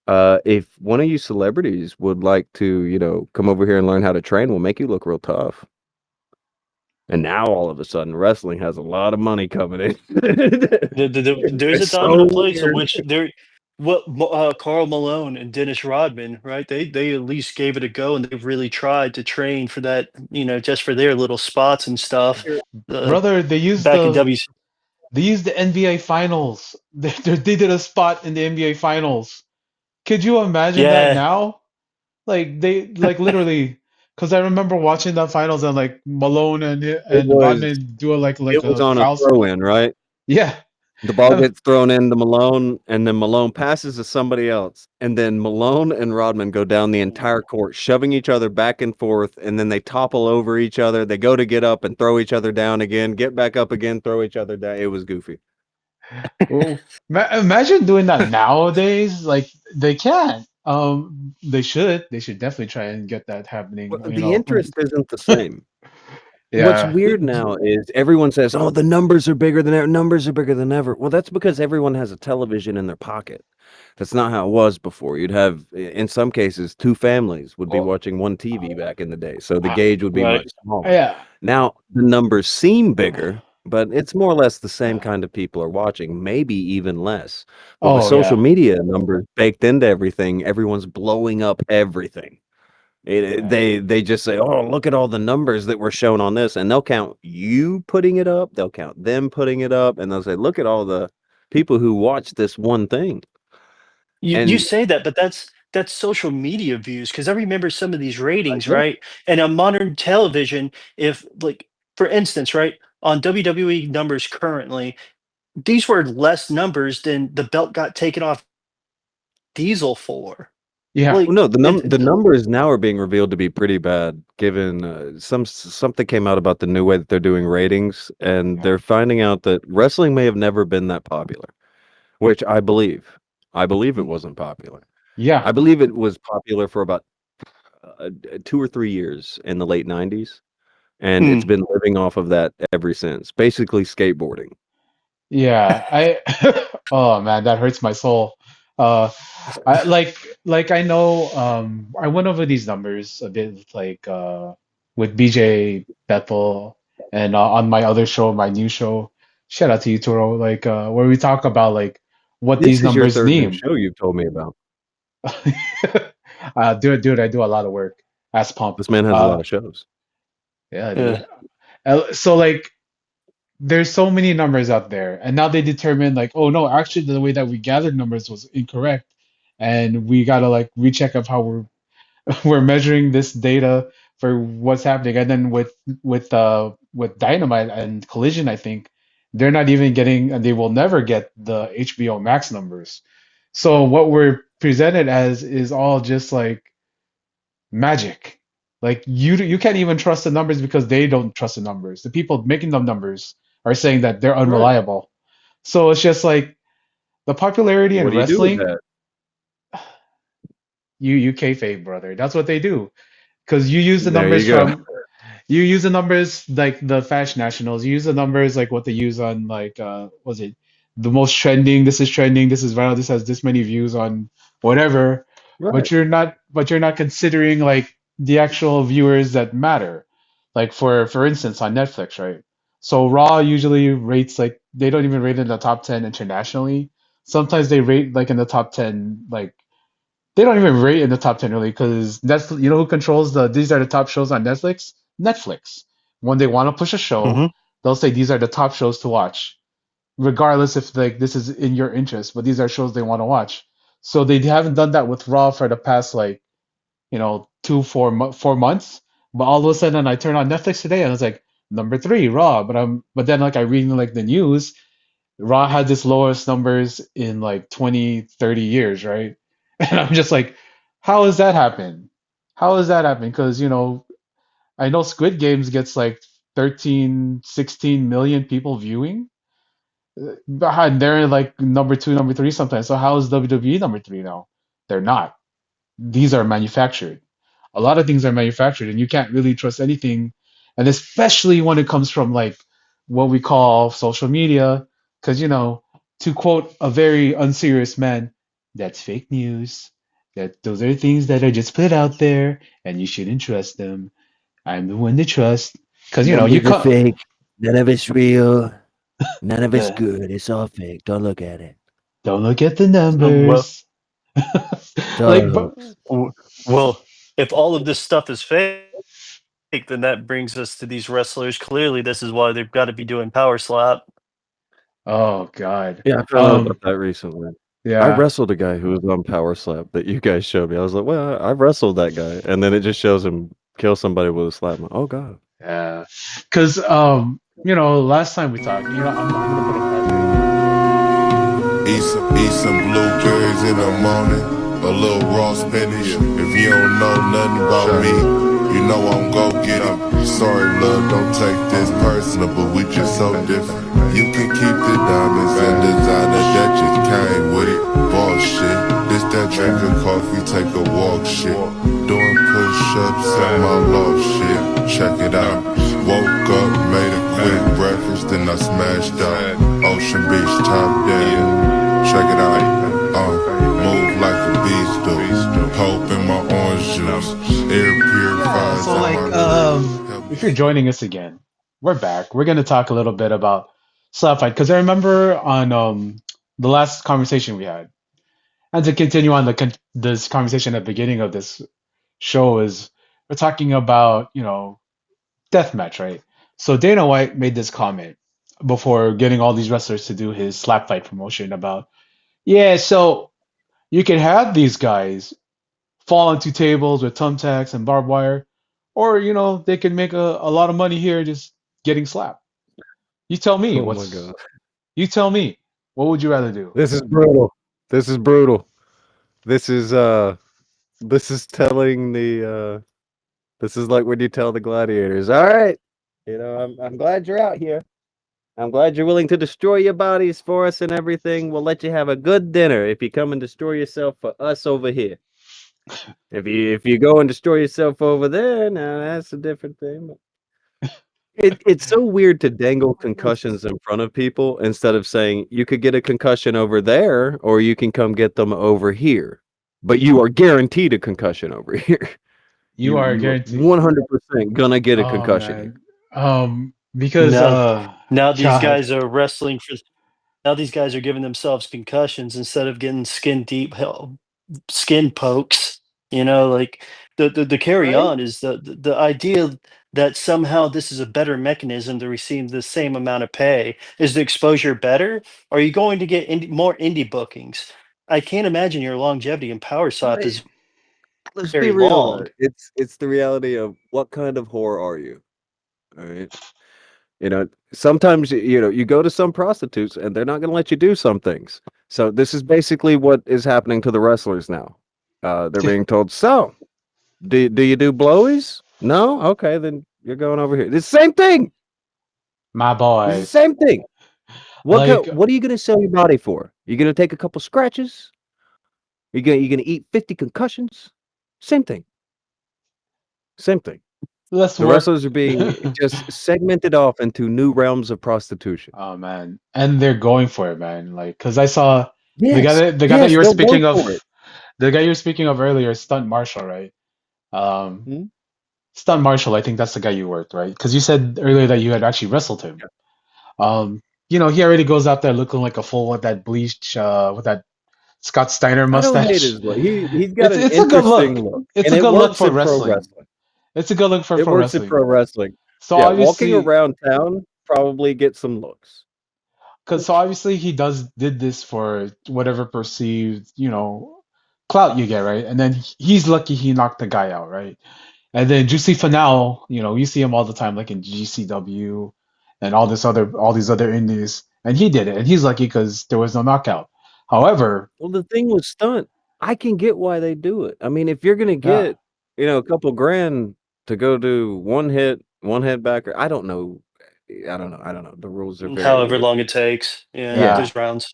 if one of you celebrities would like to, come over here and learn how to train, we'll make you look real tough. And now all of a sudden wrestling has a lot of money coming in. There's a It's time and so a place in weird. which there. Well, Carl Malone and Dennis Rodman, right? They at least gave it a go, and they've really tried to train for that, just for their little spots and stuff. Uh, Brother, back in WC, they used the NBA finals. They did a spot in the NBA finals. Could you imagine that yeah, now? Like they like literally, because I remember watching the finals and like Malone It and was Rodman do a like it was a on a foul throw spot. in, right? Yeah. The ball gets thrown into Malone, and then Malone passes to somebody else. And then Malone and Rodman go down the entire court, shoving each other back and forth, and then they topple over each other. They go to get up and throw each other down again, get back up again, throw each other down. It was goofy. Well, imagine doing that nowadays. Like they can't. They should. They should definitely try and get that happening. You The know. interest isn't the same. What's Yeah. weird now is everyone says, "Oh, the numbers are bigger than ever. Numbers are bigger than ever." Well, that's because everyone has a television in their pocket. That's not how it was before. You'd have, in some cases, two families would be Oh, watching one TV back in the day, so the ah, gauge would be right. much smaller. yeah. Now the numbers seem bigger, but it's more or less the same kind of people are watching, maybe even less. But with Oh social yeah. media numbers baked into everything, everyone's blowing up everything. Yeah. They just say, "Oh, look at all the numbers that were shown on this," and they'll count you putting it up, they'll count them putting it up, and they'll say, "Look at all the people who watched this one thing." You And say that, but that's social media views, because I remember some of these ratings, yeah, right? And on modern television, if like for instance, right, on WWE numbers currently, these were less numbers than the belt got taken off Diesel for. Yeah. well, Like, no, the and numbers now are being revealed to be pretty bad, given something came out about the new way that they're doing ratings, and Yeah. they're finding out that wrestling may have never been that popular, which I believe. I believe it wasn't popular. Yeah. I believe it was popular for about 2 or 3 years in the late '90s, and it's mm, been living off of that ever since. Basically, skateboarding. Yeah. Oh man, that hurts my soul. Uh I like I know I went over these numbers a bit like with BJ Bethel and on my other show, my new show. Shout out to you, Toro, like where we talk about like what these This is your numbers third new mean. show you've told me about. Dude, I do a lot of work. Ass pump. This man has a lot Uh of shows. yeah, yeah. dude. So like there's so many numbers out there, and now they determine like, oh no, actually the way that we gathered numbers was incorrect, and we gotta like recheck of how we're we're measuring this data for what's happening. And then with Dynamite and Collision, I think they're not even getting, and they will never get the HBO Max numbers. So what we're presented as is all just like magic. Like you can't even trust the numbers because they don't trust the numbers. The people making the numbers are saying that they're Right. unreliable. So it's just like the popularity What in do you do with wrestling, that? you kayfabe, brother. That's what they do. Because you use the There numbers you go. from you use the numbers like the Fashion Nationals. You use the numbers like what they use on like was it the most trending? This is viral. This has this many views on whatever. Right. But you're not considering like the actual viewers that matter. Like for instance on Netflix, right? So Raw usually rates like they don't even rate in the top 10 internationally. Sometimes they rate like in the top 10 like they don't even rate in the top 10 really because that's you know who controls the these are the top shows on Netflix? Netflix. When they want to push a show, Hmm. they'll say these are the top shows to watch, regardless if like this is in your interest, but these are shows they want to watch. So they haven't done that with Raw for the past like, you know, 4 months. But all of a sudden I turn on Netflix today and it's like number three, Raw. But then like I read like the news, Raw had its lowest numbers in like 20, 30 years, right? And I'm just like, how does that happen? How does that happen? Because, you know, I know Squid Games gets like 13, 16 million people viewing. Behind they're like number two, number three sometimes. So how is WWE number three now? They're not. These are manufactured. A lot of things are manufactured, and you can't really trust anything. And especially when it comes from like what we call social media, because you know, to quote a very unserious man, that's fake news. That those are things that are just put out there, and you shouldn't trust them. I'm the one to trust, because you know you Numbers are can't. fake. None of it's real. None of it's Uh, good. It's all fake. Don't look at it. Don't look at the Well, numbers. Like, but Does. well, if all of this stuff is fake, then that brings us to these wrestlers. Clearly, this is why they've got to be doing power slap. oh God. Yeah, I found out about Um, that recently. I yeah, wrestled a guy who was on Powerslap that you guys showed me. I was like, "Well, I wrestled that guy," and then it just shows him kill somebody with a slap. I'm like, oh god. yeah. Because last time we talked, I'm gonna put a pause right here. Eat some blueberries in the morning, a little raw spinach. If you don't know nothing about me, you know I'm go get it. Sorry, love, don't take this personal, but we just so different. You can keep the diamonds and designer that just came with it. Bullshit, this that drink of coffee, take a walk shit. Doing push-ups at my loft shit. Check it out. Woke up, made a quick breakfast, then I smashed out. Ocean Beach, top down. Check it out. Move like a beast do. Hope in my orange juice. Air Yeah, purifiers so in like, my lungs. Help me if you're joining us again, we're back. We're gonna talk a little bit about slap fight because I remember on the last conversation we had, and to continue on this conversation at the beginning of this show is we're talking about deathmatch, right? So Dana White made this comment before getting all these wrestlers to do his slap fight promotion about, yeah, so you can have these guys fall onto tables with thumbtacks and barbed wire, or they can make a lot of money here just getting slapped. You tell me Oh my what's god. you tell me what would you rather do? This is brutal. This is brutal. This is this is telling the this is like when you tell the gladiators, all right, I'm glad you're out here. I'm glad you're willing to destroy your bodies for us and everything. We'll let you have a good dinner if you come and destroy yourself for us over here. If you go and destroy yourself over there, now that's a different thing. But it's so weird to dangle concussions in front of people instead of saying you could get a concussion over there or you can come get them over here. But you are guaranteed a concussion over here. You are You are guaranteed. 100% gonna get a Oh concussion here. man, because Now, now these God, guys are wrestling for. Now these guys are giving themselves concussions instead of getting skin deep skin pokes. Like the carry Right? on is the idea that somehow this is a better mechanism to receive the same amount of pay. Is the exposure better? Are you going to get more indie bookings? I can't imagine your longevity in power slap Right. is Let's be very real long. though. It's the reality of what kind of whore are you? All right. Sometimes you go to some prostitutes and they're not going to let you do some things. So this is basically what is happening to the wrestlers now. They're being told, "So, do you do blowies? No? Okay, then you're going over here." It's the same thing. my It's the boy, same thing. like What are you going to sell your body for? You going to take a couple scratches? You going to eat 50 concussions? Same thing. Same thing. let's The work. wrestlers are being just segmented off into new realms of prostitution. Oh man, and they're going for it, man. Like, cause I saw Yes, the guy that yes, you were they'll go speaking of, for it. the guy you were speaking of earlier, Stunt Marshall, right? Um, Hmm? Stunt Marshall, I think that's the guy you worked, right? Because you said earlier that you had actually wrestled him. Yeah. He already goes out there looking like a fool with that bleached, with that Scott Steiner I don't hate mustache. his look. He's got It's an it's a good interesting look. look, It's and a it good look works for in pro wrestling. wrestling. It's a good look for It pro works in wrestling. pro wrestling. So Yeah, walking obviously, around town probably gets some looks. he did this for whatever perceived, clout you get, right? And then he's lucky he knocked the guy out, right? And then Juicy Finau, you see him all the time, like in GCW and all these other indies, and he did it, and he's lucky because there was no knockout. However, Well, the thing with stunt, I can get why they do it. I mean, if you're gonna yeah, get, a couple grand to go do one hit back, or I don't know, I don't know. The rules are very However weird. long it takes. Yeah, Yeah, yeah, there's rounds.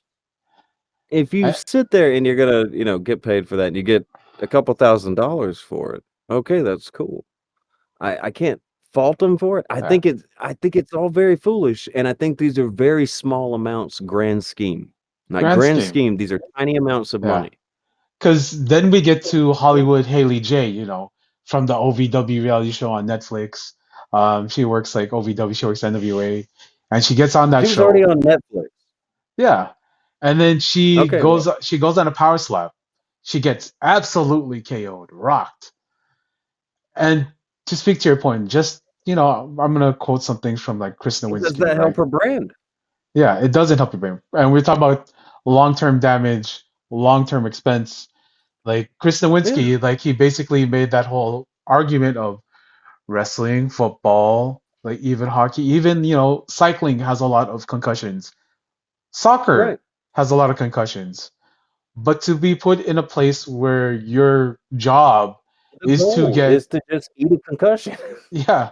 if you I, sit there and you're gonna, get paid for that, and you get a couple $1,000s for it, okay, that's cool. I can't fault them for it. yeah, I think it's all very foolish, and I think these are very small amounts grand scheme. Like grand grand scheme, scheme, these are tiny amounts of yeah. money. Because then we get to Hollywood Haley J, from the OVW reality show on Netflix. She works like OVW, she works NWA, and she gets on that She was already show. on Netflix. Yeah, and then Okay, well, she goes on a power slap. She gets absolutely KO'd, rocked. And to speak to your point, just I'm gonna quote some things from like Chris does Nowinski, that help right? her brand? Yeah, it doesn't help your brain. And we're talking about long-term damage, long-term expense. Like Chris Yeah, Nowinski, like he basically made that whole argument of wrestling, football, like even hockey, even cycling has a lot of concussions. right. Soccer has a lot of concussions. But to be put in a place where your job The is to goal get, is to just eat a concussion. yeah,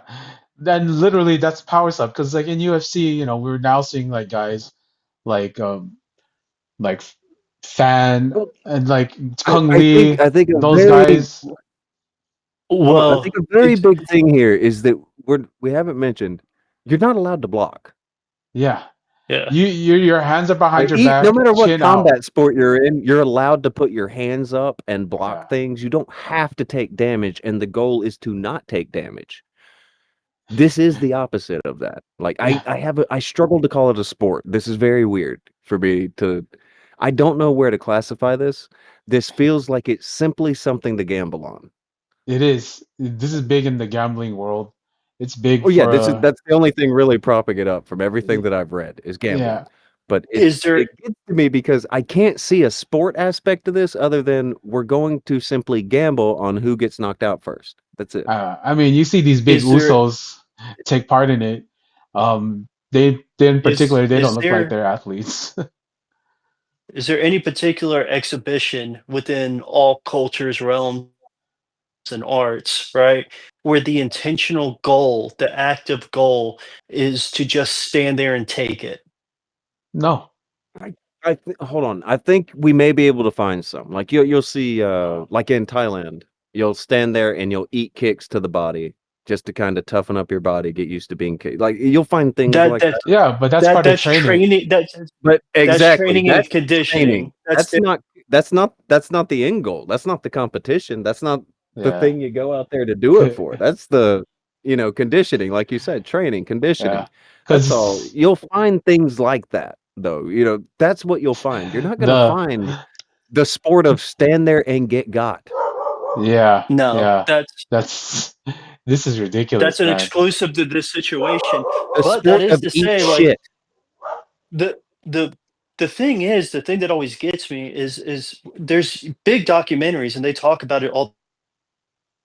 then literally that's power stuff. Because like in UFC, we're now seeing like guys like like Fan Well, and like I, Kung I think Lee, I think a those very guys. hold on. I think Well, a very It, big thing here is that we haven't mentioned you're not allowed to block. yeah, yeah. your hands are behind Like, your no back, matter what chin out. combat sport you're in, you're allowed to put your hands up and block Yeah, things. You don't have to take damage, and the goal is to not take damage. This is the opposite of that. Like I struggle to call it a sport. This is very weird for me to. I don't know where to classify this. This feels like it's simply something to gamble on. it is. This is big in the gambling world. It's big Oh yeah, for that's the only thing really propping it up from everything that I've read is yeah. gambling. But Is there it gets to me because I can't see a sport aspect to this other than we're going to simply gamble on who gets knocked out first. That's it. I mean, you see these big is there Usos take part in it. They in is particular, they don't is look like there they're athletes. is there any particular exhibition within all cultures, realms, and arts, right, where the intentional goal, the active goal, is to just stand there and take it? No. I hold on. I think we may be able to find some. Like you'll see like in Thailand, you'll stand there and you'll eat kicks to the body just to kind of toughen up your body, get used to being kicked. Like you'll find things That like that that. Yeah, but that's that part of that's training. training. But That's exactly, training and that's training. conditioning. That's That's not the end goal. That's not the competition. That's not the Yeah. thing you go out there to do it for. That's the, conditioning, like you said, training, Yeah. conditioning. That's all. Because You'll find things like that though. That's what you'll find. You're not going to the find the sport of stand there and get got. yeah, no, yeah. That's this is that's ridiculous, an man. exclusive to this situation. The But that sport is of to eat say, like, shit. the the the thing that always gets me is there's big documentaries and they talk about it all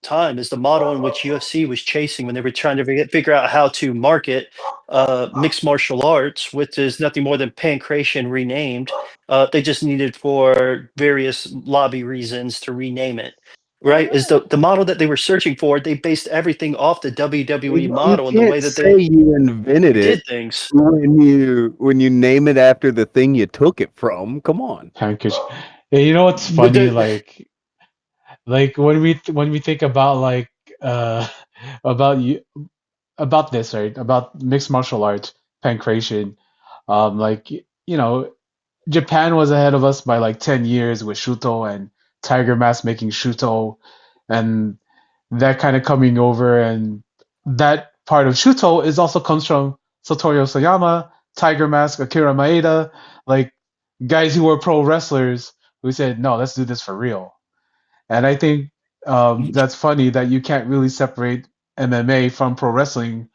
the time, is the model in which UFC was chasing when they were trying to figure out how to market mixed martial arts, which is nothing more than pancration renamed. They just needed for various lobby reasons to rename it. Right, is the model that they were searching for. They based everything off the WWE You model and the way can't that say they you invented it did things. when you name it after the thing you took it from. Come on. Pancake. Yeah, you know what's But funny? the, Like when we think about like uh about you about this, right? About mixed martial arts, pancration. Like Japan was ahead of us by like 10 years with Shuto and Tiger Mask making Shuto and that kind of coming over. And that part of Shuto is also comes from Satoru Sayama, Tiger Mask, Akira Maeda, like guys who were pro wrestlers who said, no, let's do this for real. And I think that's funny that you can't really separate MMA from pro wrestling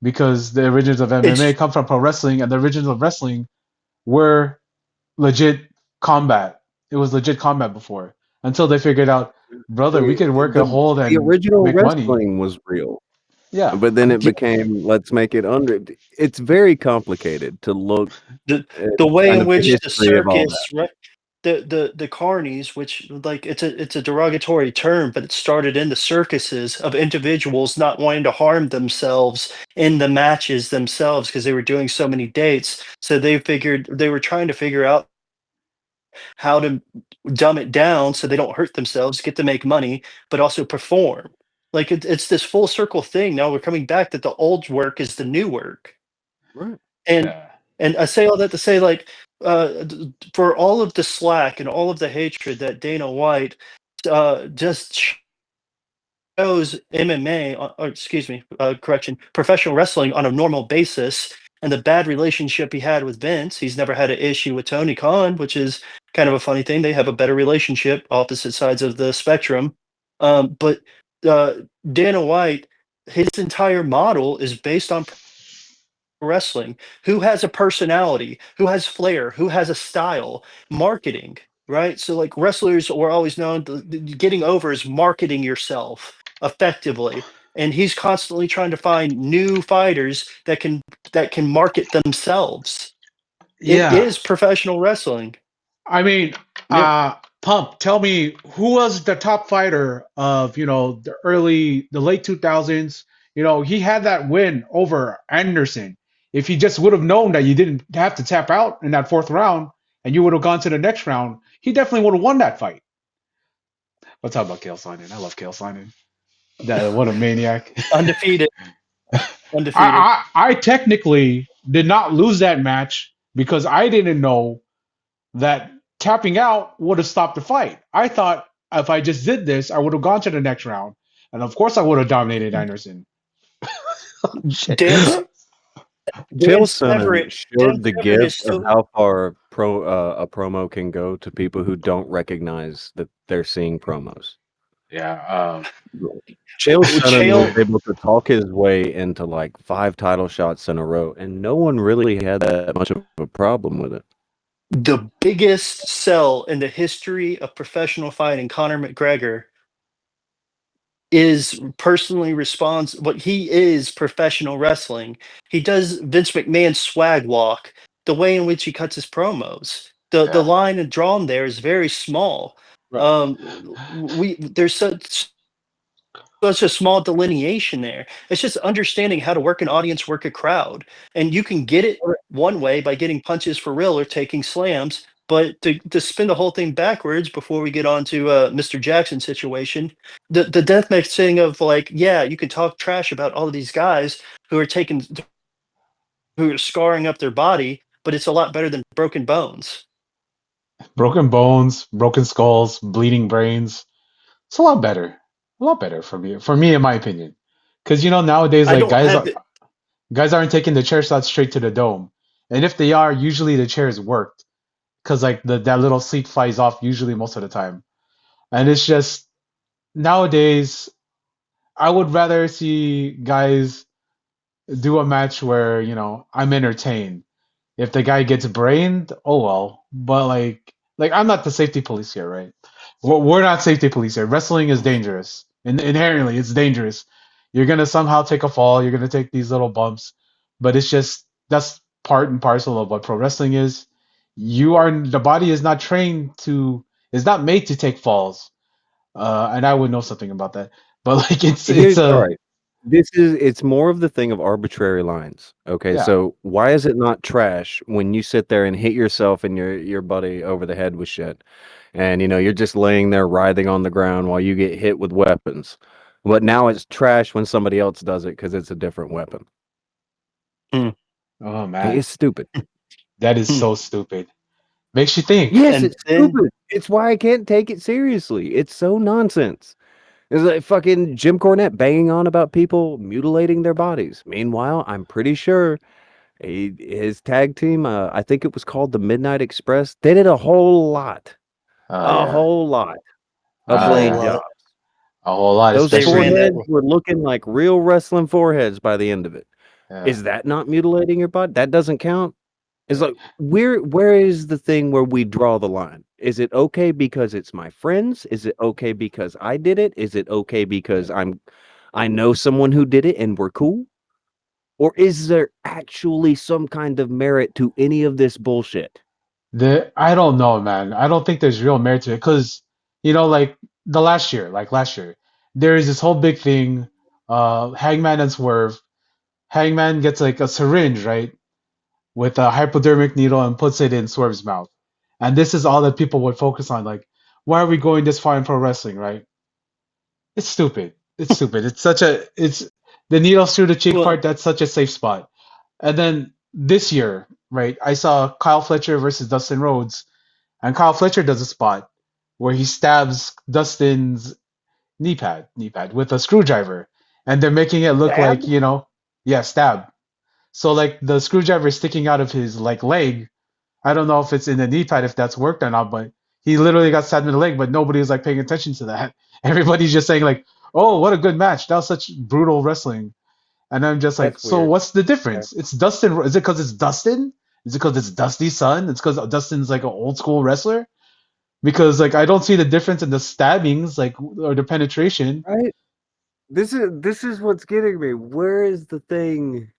because the origins of MMA it's come from pro wrestling and the origins of wrestling were legit combat. It was legit combat before until they figured out, brother, we The could work a the hold the and original make money. wrestling was real, Yeah, but then it yeah, became let's make it under. It's very complicated to look the at the way kind in of the which the history of all that. circus, right, the carnies, which, like, it's a derogatory term, but it started in the circuses of individuals not wanting to harm themselves in the matches themselves because they were doing so many dates. So they figured they were trying to figure out how to dumb it down so they don't hurt themselves, get to make money, but also perform. Like, it's this full circle thing. Now we're coming back that the old work is the new work. Right. And yeah, I say all that to say, like, for all of the slack and all of the hatred that Dana White just shows MMA, or excuse me, correction, professional wrestling on a normal basis, and the bad relationship he had with Vince. He's never had an issue with Tony Khan, which is kind of a funny thing. They have a better relationship, opposite sides of the spectrum. But uh, Dana White, his entire model is based on wrestling. Who has a personality? Who has flair? Who has a style? Marketing, right? So like wrestlers were always known getting over is marketing yourself effectively. And he's constantly trying to find new fighters that can market themselves. It Yeah. is professional wrestling. I mean, Yeah. Pump, tell me who was the top fighter of, the late 2000s? He had that win over Anderson. If he just would have known that you didn't have to tap out in that fourth round and you would have gone to the next round, he definitely would have won that fight. Let's talk about Kale Sonnen. I love Kale Sonnen. What a maniac. Undefeated. Undefeated. I technically did not lose that match because I didn't know that tapping out would have stopped the fight. I thought if I just did this, I would have gone to the next round, and of course I would have dominated Anderson. Shit. Dan Chael Dan Sonnen Severn Dan showed the Severn is gift of so how far a promo can go to people who don't recognize that they're seeing promos. Yeah. Chael Sonnen was Chael able to talk his way into like 5 title shots in a row, and no one really had that much of a problem with it. the biggest sell in the history of professional fighting, Conor McGregor, is personally responds what he is professional wrestling. He does Vince McMahon's swag walk, the way in which he cuts his promos. The Yeah. line and drawn there is very small. Right. There's such a small delineation there. It's just understanding how to work an audience, work a crowd. And you can get it one way by getting punches for real or taking slams. But to spin the whole thing backwards before we get on to Mr. Jackson's situation, the deathmatch thing of like, yeah, you can talk trash about all of these guys who are scarring up their body, but it's a lot better than broken bones. Broken bones, broken skulls, bleeding brains. It's a lot better. A lot better for me. For me, in my opinion, because nowadays, I like don't have the guys aren't taking the chair shots straight to the dome, and if they are, usually the chair is worked because like that little seat flies off usually most of the time, and it's just nowadays I would rather see guys do a match where, I'm entertained. If the guy gets brained, oh well. But like I'm not the safety police here, right? We're not safety police here. Wrestling is dangerous. Inherently, it's dangerous. You're gonna somehow take a fall. You're gonna take these little bumps, but it's just that's part and parcel of what pro wrestling is. The body is not trained to, is not made to take falls. And I would know something about that. But like it's Here's all a right. It's more of the thing of arbitrary lines. Okay, yeah. so why is it not trash when you sit there and hit yourself and your buddy over the head with shit, and you're just laying there writhing on the ground while you get hit with weapons, but now it's trash when somebody else does it because it's a different weapon. Hmm, Oh man, It's stupid. that is hmm. so stupid. Makes you think. Yes, And it's then stupid. It's why I can't take it seriously. It's so nonsense. It's like fucking Jim Cornette banging on about people mutilating their bodies. Meanwhile, I'm pretty sure his tag team, I think it was called the Midnight Express, they did Oh a yeah. whole lot a of whole blade Yeah. lot. jobs. A whole lot, Those They ran especially that. foreheads were looking like real wrestling foreheads by the end of it. yeah. Is that not mutilating your body? That doesn't count. It's like where is the thing where we draw the line? Is it okay because it's my friends? Is it okay because I did it? Is it okay because I know someone who did it and we're cool? Or is there actually some kind of merit to any of this bullshit? I don't know, man. I don't think there's real merit to it because, like last year, there is this whole big thing. Hangman and Swerve. Hangman gets like a syringe, right, with a hypodermic needle and puts it in Swerve's mouth. And this is all that people would focus on. Like, why are we going this far in pro wrestling, right? It's stupid. It's stupid. It's the needle through the cheek Well, part. That's such a safe spot. And then this year, right, I saw Kyle Fletcher versus Dustin Rhodes, and Kyle Fletcher does a spot where he stabs Dustin's knee pad with a screwdriver, and they're making it look stab? like, yeah, stab. So like the screwdriver is sticking out of his like leg. I don't know if it's in the knee pad if that's worked or not, but he literally got stabbed in the leg, but nobody was like paying attention to that. Everybody's just saying like, "Oh, what a good match! That was such brutal wrestling." And I'm just like, That's "So weird. what's the Yeah. difference? It's Dustin. Is it because it's Dustin? Is it because it's Dusty's son? It's because Dustin's like an old school wrestler? Because like I don't see the difference in the stabbings like or the penetration." Right? This is what's getting me. Where is the thing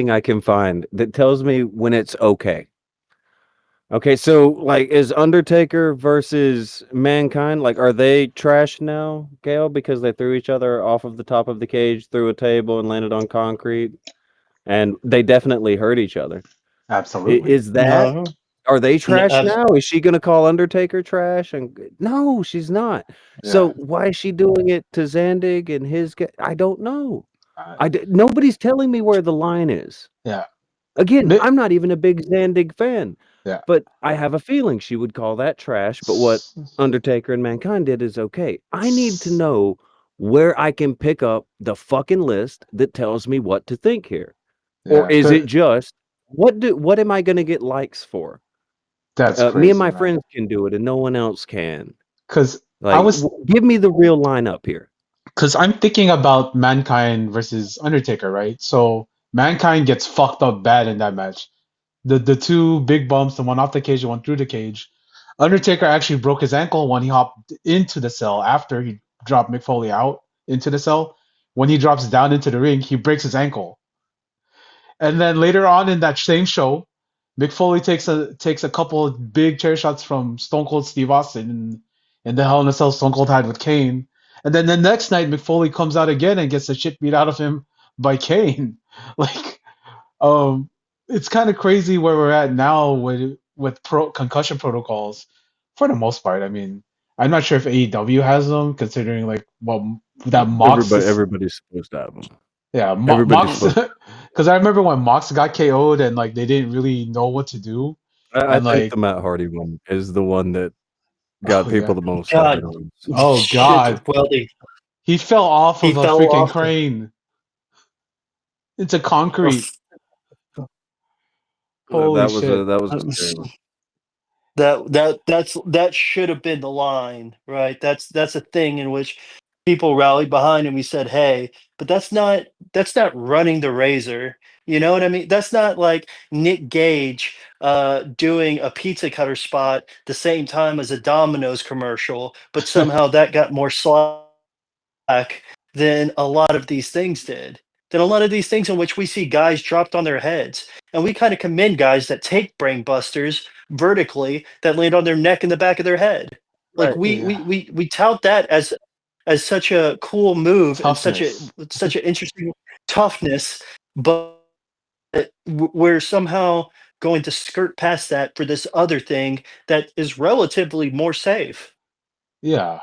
I can find that tells me when it's okay? Okay, so like is Undertaker versus Mankind, like are they trash now, Gail, because they threw each other off of the top of the cage through a table and landed on concrete and they definitely hurt each other. Absolutely. Is that No, are they no, trash now? Is she gonna call Undertaker trash? And no, she's not. So Yeah. why is she doing it to Zandig and I don't know. Uh, Nobody's telling me where the line is. yeah. Again, Mi- I'm not even a big Zandig fan, Yeah. but I have a feeling she would call that trash. But what Undertaker and Mankind did is okay. I need to know where I can pick up the fucking list that tells me what to think here. Or Yeah. is it just what am I gonna get likes for? That's Me and crazy, my man. friends can do it, and no one else can. Because I Like, was give me the real lineup here. because I'm thinking about Mankind versus Undertaker, right? So Mankind gets fucked up bad in that match. The two big bumps, the one off the cage, the one through the cage. Undertaker actually broke his ankle when he hopped into the cell after he dropped Mick Foley out into the cell. When he drops down into the ring, he breaks his ankle. And then later on in that same show, Mick Foley takes a couple of big chair shots from Stone Cold Steve Austin in the Hell in a Cell Stone Cold had with Kane. And then the next night, Mick Foley comes out again and gets the shit beat out of him by Kane. Like, um, it's kind of crazy where we're at now with concussion protocols. For the most part, I mean, I'm not sure if AEW has them, considering like well that Mox is Everybody's supposed to have them. yeah, Everybody's Mox, supposed. because I remember when Mox got KO'd and like they didn't really know what to do, I and think like, the Matt Hardy one is the one that got oh people yeah, the most out of God, it. oh shit. God, Well, he fell off he of a fell freaking off crane into the. concrete. Holy shit! That was a scary one. That should have been the line, right? That's a thing in which people rallied behind and we said, "Hey," but that's not running the razor. You know what I mean? That's not like Nick Gage doing a pizza cutter spot the same time as a Domino's commercial, but somehow that got more slack than a lot of these things did. Than a lot of these things in which we see guys dropped on their heads. And we kind of commend guys that take brain busters vertically that land on their neck and the back of their head. Like Right. Yeah, we tout that as such a cool move and toughness. such an interesting toughness, but we're somehow going to skirt past that for this other thing that is relatively more safe. Yeah,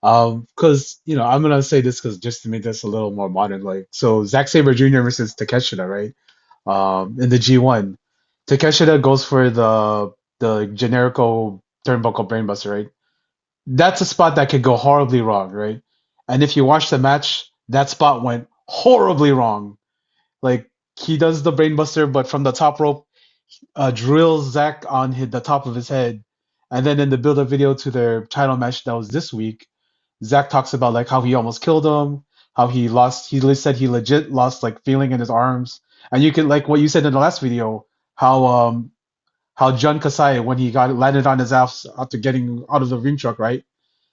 because I'm gonna say this because just to make this a little more modern, like so Zack Sabre Jr. versus Takeshita, right? In the G1, Takeshita goes for the generico turnbuckle brainbuster, right? That's a spot that could go horribly wrong, right? And if you watch the match, that spot went horribly wrong. Like he does the brainbuster, but from the top rope, drills Zack on the top of his head. And then in the build-up video to their title match that was this week, Zack talks about like how he almost killed him, how he lost. Said he legit lost like feeling in his arms. And you can like what you said in the last video, how John Kasai when he got landed on his ass after getting out of the ring truck, right?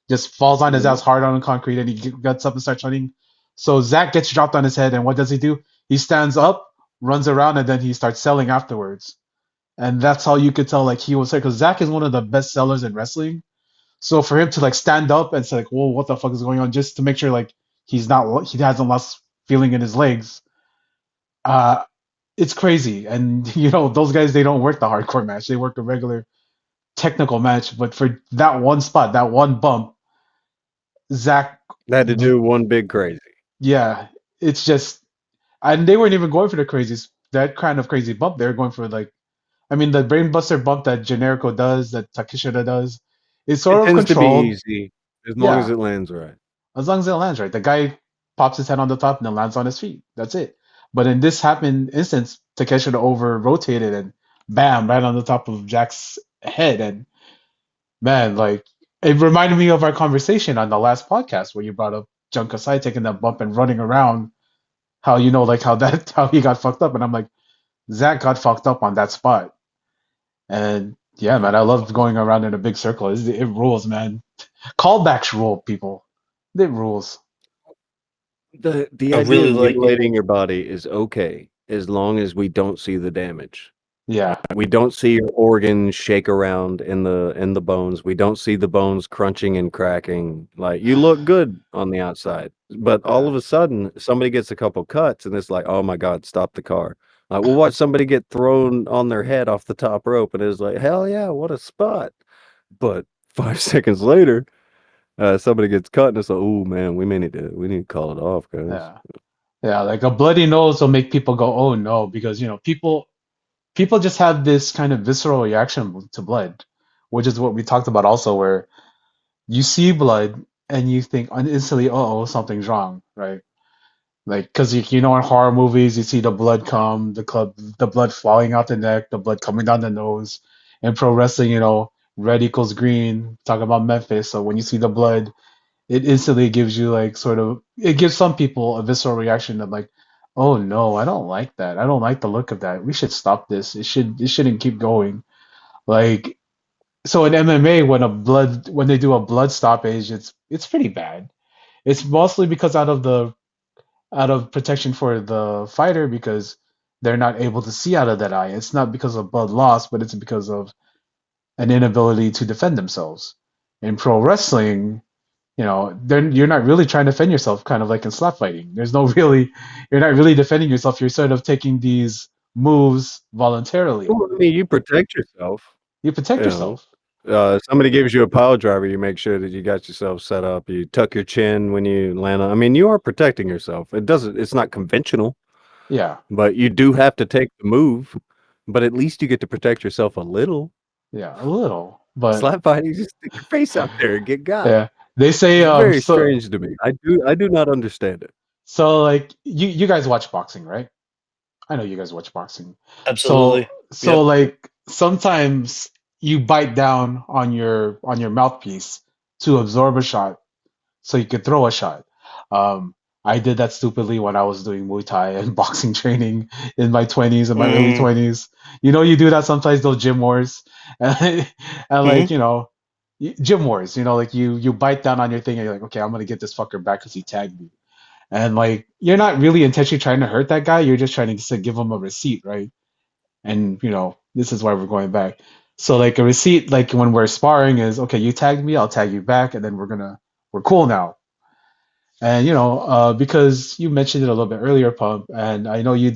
Just falls on his Mhm. ass hard on the concrete and he gets up and starts running. So Zack gets dropped on his head, and what does he do? He stands up, runs around, and then he starts selling afterwards. And that's how you could tell like he was there because Zack is one of the best sellers in wrestling. So for him to like stand up and say like, "Whoa, what the fuck is going on?" just to make sure like he hasn't lost feeling in his legs. Uh, it's crazy. And those guys they don't work the hardcore match; they work a regular technical match. But for that one spot, that one bump, Zack, They had to do one big crazy. yeah, it's just, and they weren't even going for the craziest, that kind of crazy bump. They were going for like, I mean, the brainbuster bump that Generico does, that Takeshita does, is It sort of tends to be controlled. easy as long as Yeah, it lands right. as long as it lands right. The guy pops his head on the top and then lands on his feet. That's it. But in this happened instance, Takeshita over rotated and bam, right on the top of Jack's head. And man, like it reminded me of our conversation on the last podcast where you brought up Jun Kasai taking that bump and running around. How like how that how he got fucked up, and I'm like Zach got fucked up on that spot. And yeah, man, I love going around in a big circle. It rules, man. Callbacks rule, people. It rules. The I idea really of like mutilating your body is okay as long as we don't see the damage. Yeah, We don't see your organs shake around in the bones. We don't see the bones crunching and cracking. Like you look good on the outside, but all yeah, of a sudden somebody gets a couple cuts and it's like, oh my God, stop the car. We'll watch somebody get thrown on their head off the top rope and it's like, hell yeah, what a spot. But 5 seconds later, somebody gets cut and it's like, oh man, we need to call it off, guys. yeah, yeah. Like a bloody nose will make people go, "Oh no," because people just have this kind of visceral reaction to blood, which is what we talked about also, where you see blood and you think instantly, "Oh, something's wrong," right? Like, because in horror movies, you see the blood come, the blood falling out the neck, the blood coming down the nose. In pro wrestling, red equals green. Talk about Memphis, so when you see the blood, it instantly gives you like it gives some people a visceral reaction of like, oh no, I don't like that. I don't like the look of that. We should stop this. It shouldn't keep going. Like, so in MMA, when they do a blood stoppage, it's pretty bad. It's mostly because out of protection for the fighter because they're not able to see out of that eye. It's not because of blood loss, but it's because of an inability to defend themselves. In pro wrestling, then you're not really trying to defend yourself, kind of like in slap fighting. You're not really defending yourself. You're sort of taking these moves voluntarily. Well, I mean, you protect yourself, You protect you know. yourself. Somebody gives you a pile driver, you make sure that you got yourself set up. You tuck your chin when you land on. I mean, you are protecting yourself. It's not conventional, Yeah, but you do have to take the move. But at least you get to protect yourself a little. yeah, a little, but Slap fighting, you just stick your face out there and get got. yeah. They say It's very strange to me. I do not understand it. so like you guys watch boxing, right? I know you guys watch boxing. So absolutely. so Yep. like sometimes you bite down on your mouthpiece to absorb a shot so you could throw a shot. Um, I did that stupidly when I was doing Muay Thai and boxing training in my 20s and my early Mm-hmm. 20s. You do that sometimes, those gym wars. And like, gym wars, like you bite down on your thing and you're like, okay, I'm gonna get this fucker back because he tagged me. And like you're not really intentionally trying to hurt that guy, you're just trying to give him a receipt, right? And this is why we're going back. So like a receipt, like when we're sparring, is okay, you tagged me, I'll tag you back, and then we're cool now. And because you mentioned it a little bit earlier, Pump, and I know you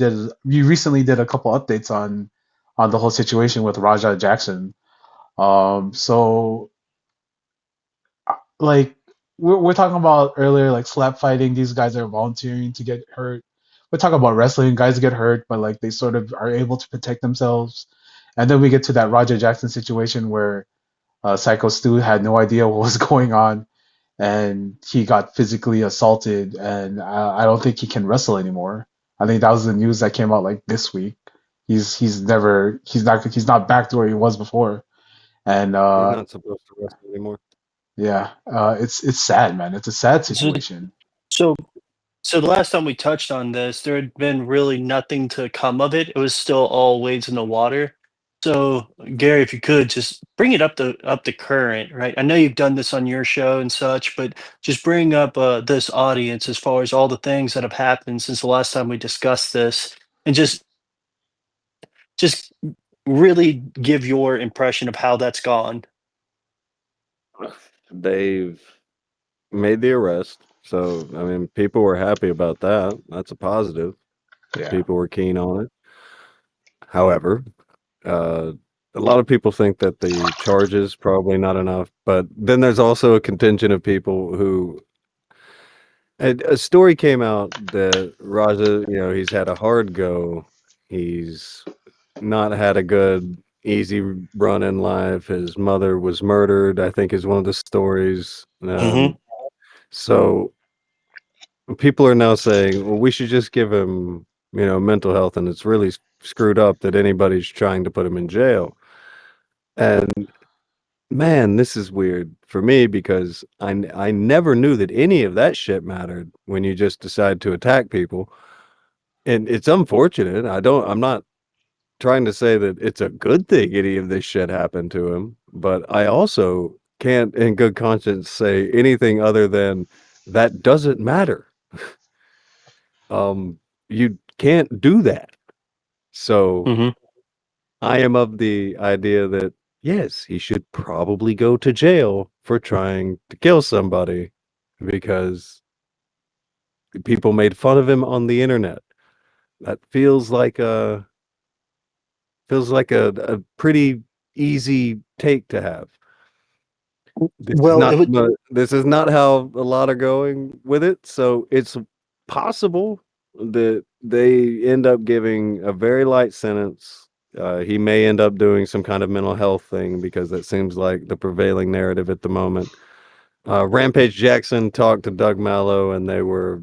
recently did a couple updates on the whole situation with Raja Jackson. So like we're talking about earlier, like slap fighting, these guys are volunteering to get hurt. We're talking about wrestling, guys get hurt, but like they sort of are able to protect themselves. And then we get to that Roger Jackson situation where Psycho Stu had no idea what was going on, and he got physically assaulted, and I don't think he can wrestle anymore. I think that was the news that came out like this week. He's not back to where he was before, and He's not supposed to wrestle anymore. yeah, it's sad, man. It's a sad So, situation. so, so the last time we touched on this, there had been really nothing to come of it. It was still all waves in the water. So, Gary, if you could just bring it up the current, right? I know you've done this on your show and such, but just bring up this audience as far as all the things that have happened since the last time we discussed this, and just really give your impression of how that's gone. They've made the arrest, so I mean, people were happy about that. That's a positive. Yeah, People were keen on it. However, uh, a lot of people think that the charges probably not enough, but then there's also a contingent of people who a story came out that Raja, he's had a hard go. He's not had a good, easy run in life. His mother was murdered, I think is one of the stories. Hmm. So people are now saying, well, we should just give him mental health, and it's really screwed up that anybody's trying to put him in jail. And man, this is weird for me because I never knew that any of that shit mattered when you just decide to attack people. And it's unfortunate. I'm not trying to say that it's a good thing any of this shit happened to him, but I also can't in good conscience say anything other than that doesn't matter. You can't do that. So Mhm. I am of the idea that yes, he should probably go to jail for trying to kill somebody because people made fun of him on the internet. That feels like a pretty easy take to have. Well, it would This is not how a lot are going with it, so it's possible that they end up giving a very light sentence. He may end up doing some kind of mental health thing because that seems like the prevailing narrative at the moment. Rampage Jackson talked to Doug Mallow, and they were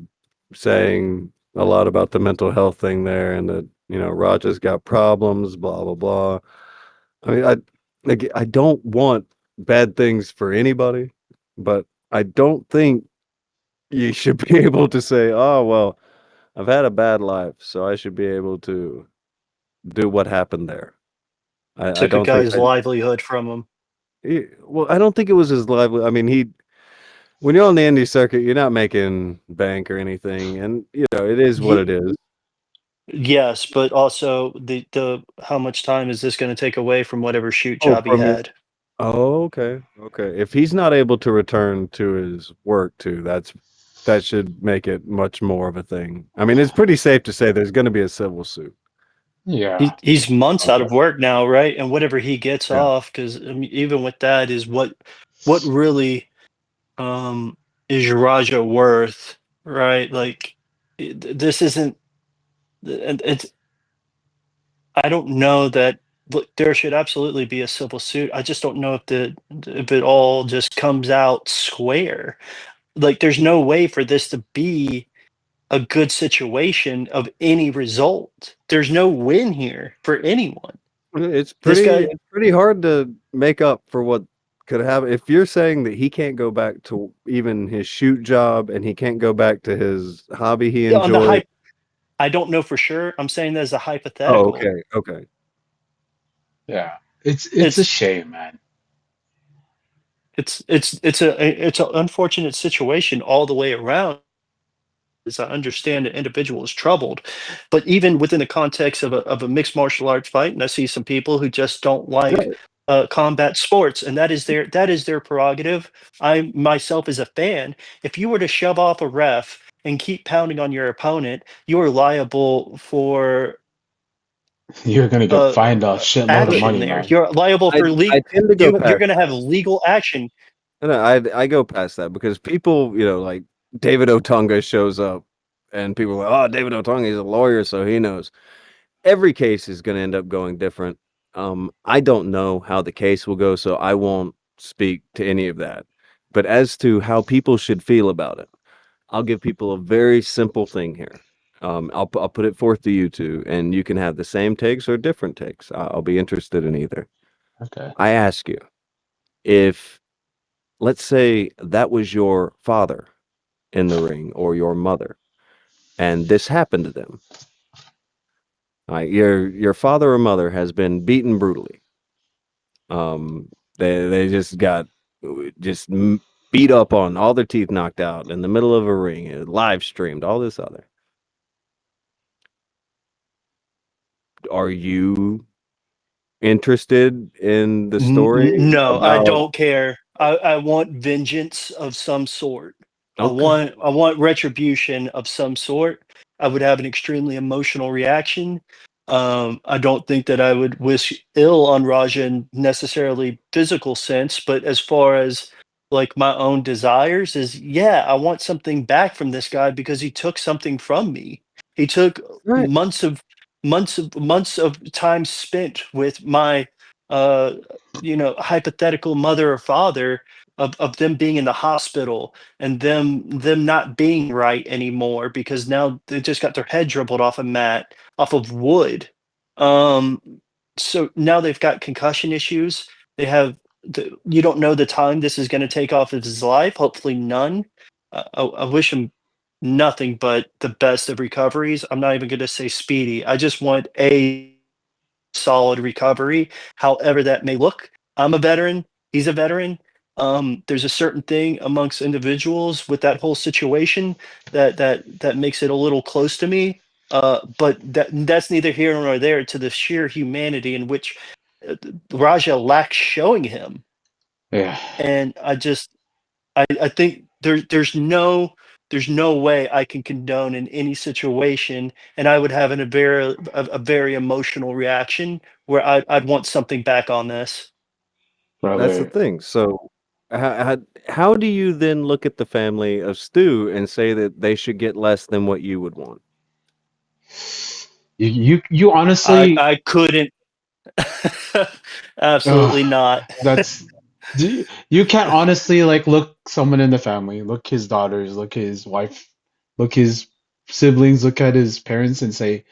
saying a lot about the mental health thing there, and that Roger's got problems, blah blah blah. I mean, I don't want bad things for anybody, but I don't think you should be able to say, "Oh, well, I've had a bad life, so I should be able to do what happened there." I took a don't think guy's livelihood from him. well, I don't think it was his lively. I mean, when you're on the indie circuit, you're not making bank or anything, and it is what it is. Yes, but also the how much time is this gonna take away from whatever shoot Oh, job he from his had? Oh, okay, okay. If he's not able to return to his work too, that should make it much more of a thing. I mean, it's pretty safe to say there's gonna be a civil suit. Yeah. He's months out Okay. of work now, right? And whatever he gets Yeah. off, because I mean, even with that is what really is Raja worth, right? Like this isn't, and it's I don't know that. Look, there should absolutely be a civil suit. I just don't know if it all just comes out square. Like, there's no way for this to be a good situation of any result. There's no win here for anyone. It's This pretty guy, it's pretty hard to make up for what could happen. If you're saying that he can't go back to even his shoot job and he can't go back to his hobby he on the enjoyed. hype, I don't know for sure. I'm saying that as a Oh, hypothetical. okay, okay. Yeah. It's a It's shame, man. it's an unfortunate situation all the way around. As I understand the individual is troubled, but even within the context of a mixed martial arts fight, and I see some people who just don't like Right. combat sports, and that is their prerogative. I myself as a fan, if you were to shove off a ref and keep pounding on your opponent, you are liable for You're gonna get fined a shitload of action money, there. man. You're liable I for I tend to go you're past going to have that. legal action. No, I go past that because people, like David Otunga shows up and people are like, oh, David Otunga, he's a lawyer, so he knows. Every case is going to end up going different. I don't know how the case will go, so I won't speak to any of that. But as to how people should feel about it, I'll give people a very simple thing here. I'll put it forth to you two, and you can have the same takes or different takes. I'll be interested in either. Okay. I ask you, if let's say that was your father in the ring or your mother, and this happened to them. Your father or mother has been beaten brutally. They just got just beat up on, all their teeth knocked out in the middle of a ring, live streamed, all this other. Are you interested in the story No, I about? don't care. I want vengeance of some sort. I Okay, want I want retribution of some sort. I would have an extremely emotional reaction. I don't think that I would wish ill on Raja in necessarily physical sense, but as far as like my own desires is, yeah, I want something back from this guy because he took something from me. He took right. months of time spent with my uh hypothetical mother or father, of them being in the hospital and them not being right anymore because now they just got their head dribbled off of wood. Um, so now they've got concussion issues. They have you don't know the time this is going to take off of his life. Hopefully none. I wish him nothing but the best of recoveries. I'm not even going to say speedy. I just want a solid recovery, however that may look. I'm a veteran. He's a veteran. There's a certain thing amongst individuals with that whole situation that makes it a little close to me. But that's neither here nor there to the sheer humanity in which Raja lacks showing him. Yeah. And I think there's no way I can condone in any situation, and I would have a very emotional reaction where I'd want something back on this. That's the Brother. thing. So, how do you then look at the family of Stu and say that they should get less than what you would want? You I honestly, I couldn't. ugh, Absolutely not. that's you can't honestly like look someone in the family, look his daughters, look his wife, look his siblings, look at his parents and say,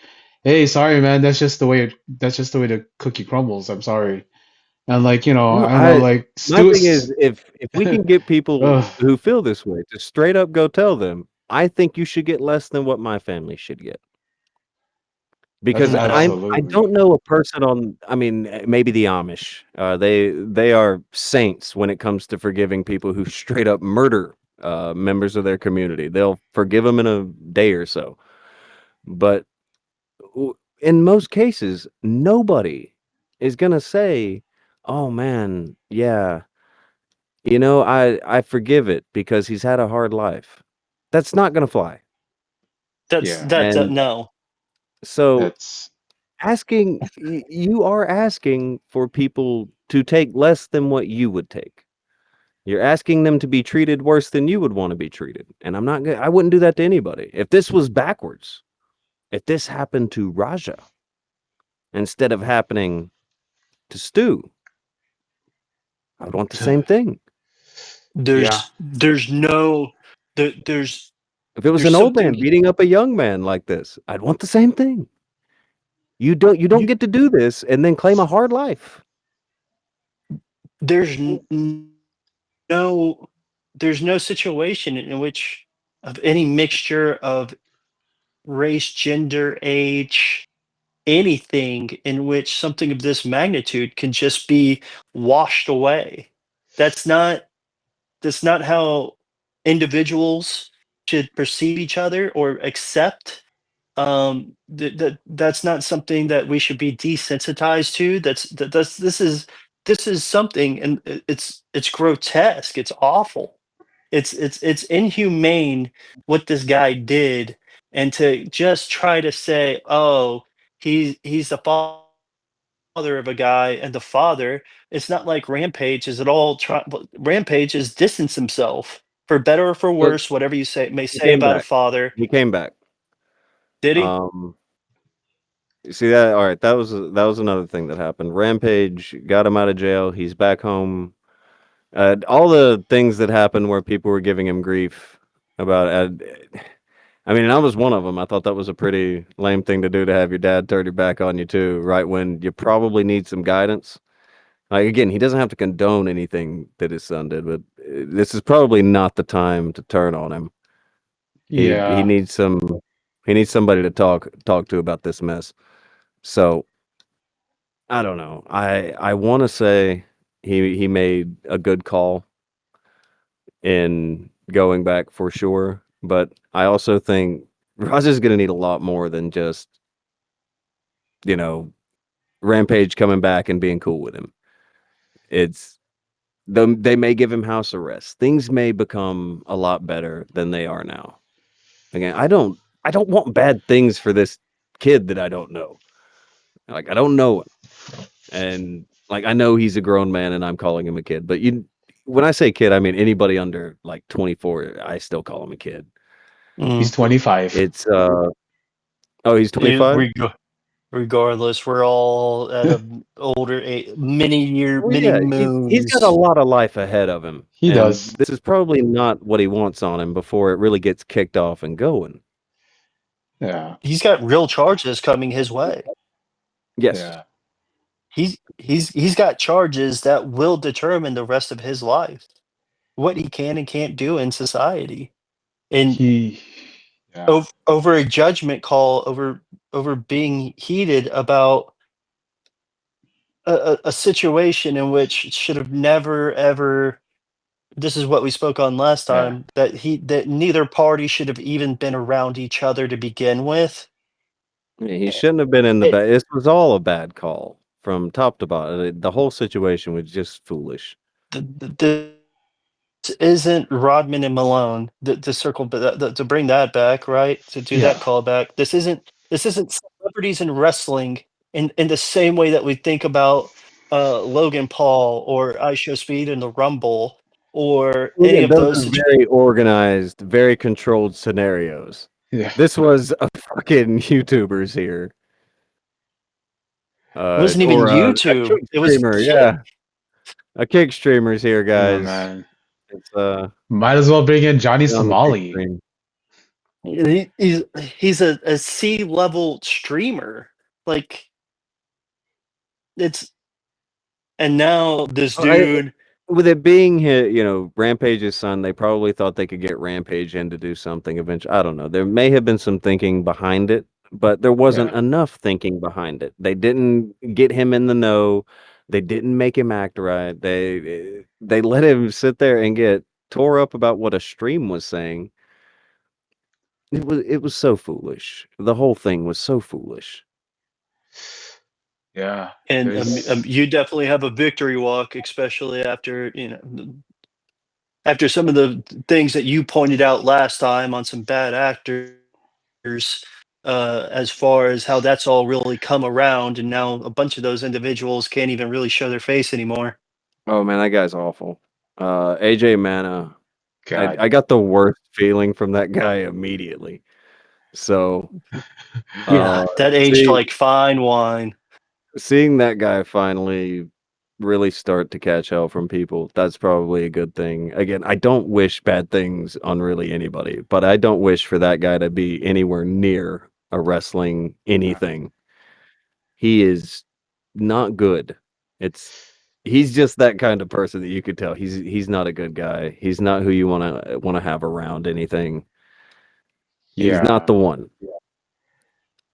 "Hey, sorry, man, that's just the way the cookie crumbles. I'm sorry." And like, No, I don't know, like my Stu, thing is if we can get people ugh, who feel this way to straight up go tell them, I think you should get less than what my family should get. Because I absolutely. don't know a person on I mean, maybe the Amish. They are saints when it comes to forgiving people who straight up murder members of their community. They'll forgive them in a day or so. But in most cases, nobody is gonna say, "Oh man, yeah, I forgive it because he's had a hard life." That's not gonna fly. Yeah, And No. so that's you are asking for people to take less than what you would take. You're asking them to be treated worse than you would want to be treated. And I wouldn't do that to anybody. If this was backwards, if this happened to Raja instead of happening to Stu, I would want the same thing. yeah. There's no there, If it was there's an old man something beating up a young man like this, I'd want the same thing. You don't you get to do this and then claim a hard life. there's no there's no situation in which of any mixture of race, gender, age, anything in which something of this magnitude can just be washed away. That's not that's not how individuals should perceive each other or accept. That's not something that we should be desensitized to. This is something, and it's grotesque. It's awful. It's inhumane what this guy did, and to just try to say, oh, he's the father of a guy and the father. It's not like Rampage is at all. Rampage is distance himself for better or for But worse, whatever you may he say came about a back. father. He came back. Did he? Um See that? All right, that was another thing that happened. Rampage got him out of jail. He's back home. All the things that happened where people were giving him grief about. I mean, I was one of them. I thought that was a pretty lame thing to do to have your dad turn your back on you too, right when you probably need some guidance. Like again, he doesn't have to condone anything that his son did, but this is probably not the time to turn on him. He Yeah. needs somebody to talk to about this mess. So I don't know. I want to say he made a good call in going back for sure, but I also think Roger's going to need a lot more than just you know Rampage coming back and being cool with him. It's they may give him house arrest. Things may become a lot better than they are now. Again, I don't want bad things for this kid that I don't know. Like I don't know him. And like I know he's a grown man and I'm calling him a kid, but when I say kid, I mean anybody under like 24, I still call him a kid. He's Mm. 25. It's oh, he's Here 25? we go. regardless. We're all at a older age, Oh many yeah, he's got a moons. lot of life ahead of him, He and does. this is probably not what he wants on him before it really gets kicked off and going. Yeah. He's got real charges coming his way. Yes. Yeah. He's got charges that will determine the rest of his life, what he can and can't do in society. And He. Yeah. over a judgment call, over being heated about a situation in which should have never ever, this is what we spoke on last Yeah. time, that neither party should have even been around each other to begin with. Yeah, he shouldn't have been in the It, bad. This was all a bad call from top to bottom. The whole situation was just foolish. this isn't Rodman and Malone, to circle, but to bring that back, right? To do Yeah. that call back. This isn't celebrities in wrestling in the same way that we think about Logan Paul or ISO Speed in the Rumble or Well, any yeah, of those those are situations. very organized, very controlled scenarios. Yeah. This was a fucking YouTubers here, It wasn't even or a YouTube. kick It was streamer. Kick. Yeah, a kick streamers here, Yeah, guys. man. It's Might as well bring in Johnny get on the kick Somali. stream. He's a C-level streamer. Like, it's, and now this Oh, I, dude. with it being Rampage's son, they probably thought they could get Rampage in to do something eventually. I don't know. There may have been some thinking behind it, but there wasn't Yeah. enough thinking behind it. They didn't get him in the know. They didn't make him act right. They let him sit there and get tore up about what a stream was saying. It was so foolish. The whole thing was so foolish. Yeah. And There's. you definitely have a victory walk, especially after after some of the things that you pointed out last time on some bad actors, as far as how that's all really come around, and now a bunch of those individuals can't even really show their face anymore. Oh man, that guy's awful. AJ Mana, God. I got the worst feeling from that guy immediately. So, Yeah, that aged see like fine wine. seeing that guy finally really start to catch hell from people, that's probably a good thing. Again, I don't wish bad things on really anybody, but I don't wish for that guy to be anywhere near a wrestling Yeah. anything. He is not good. He's just that kind of person that you could tell he's not a good guy. He's not who you want to have around anything. He's not Yeah. the one.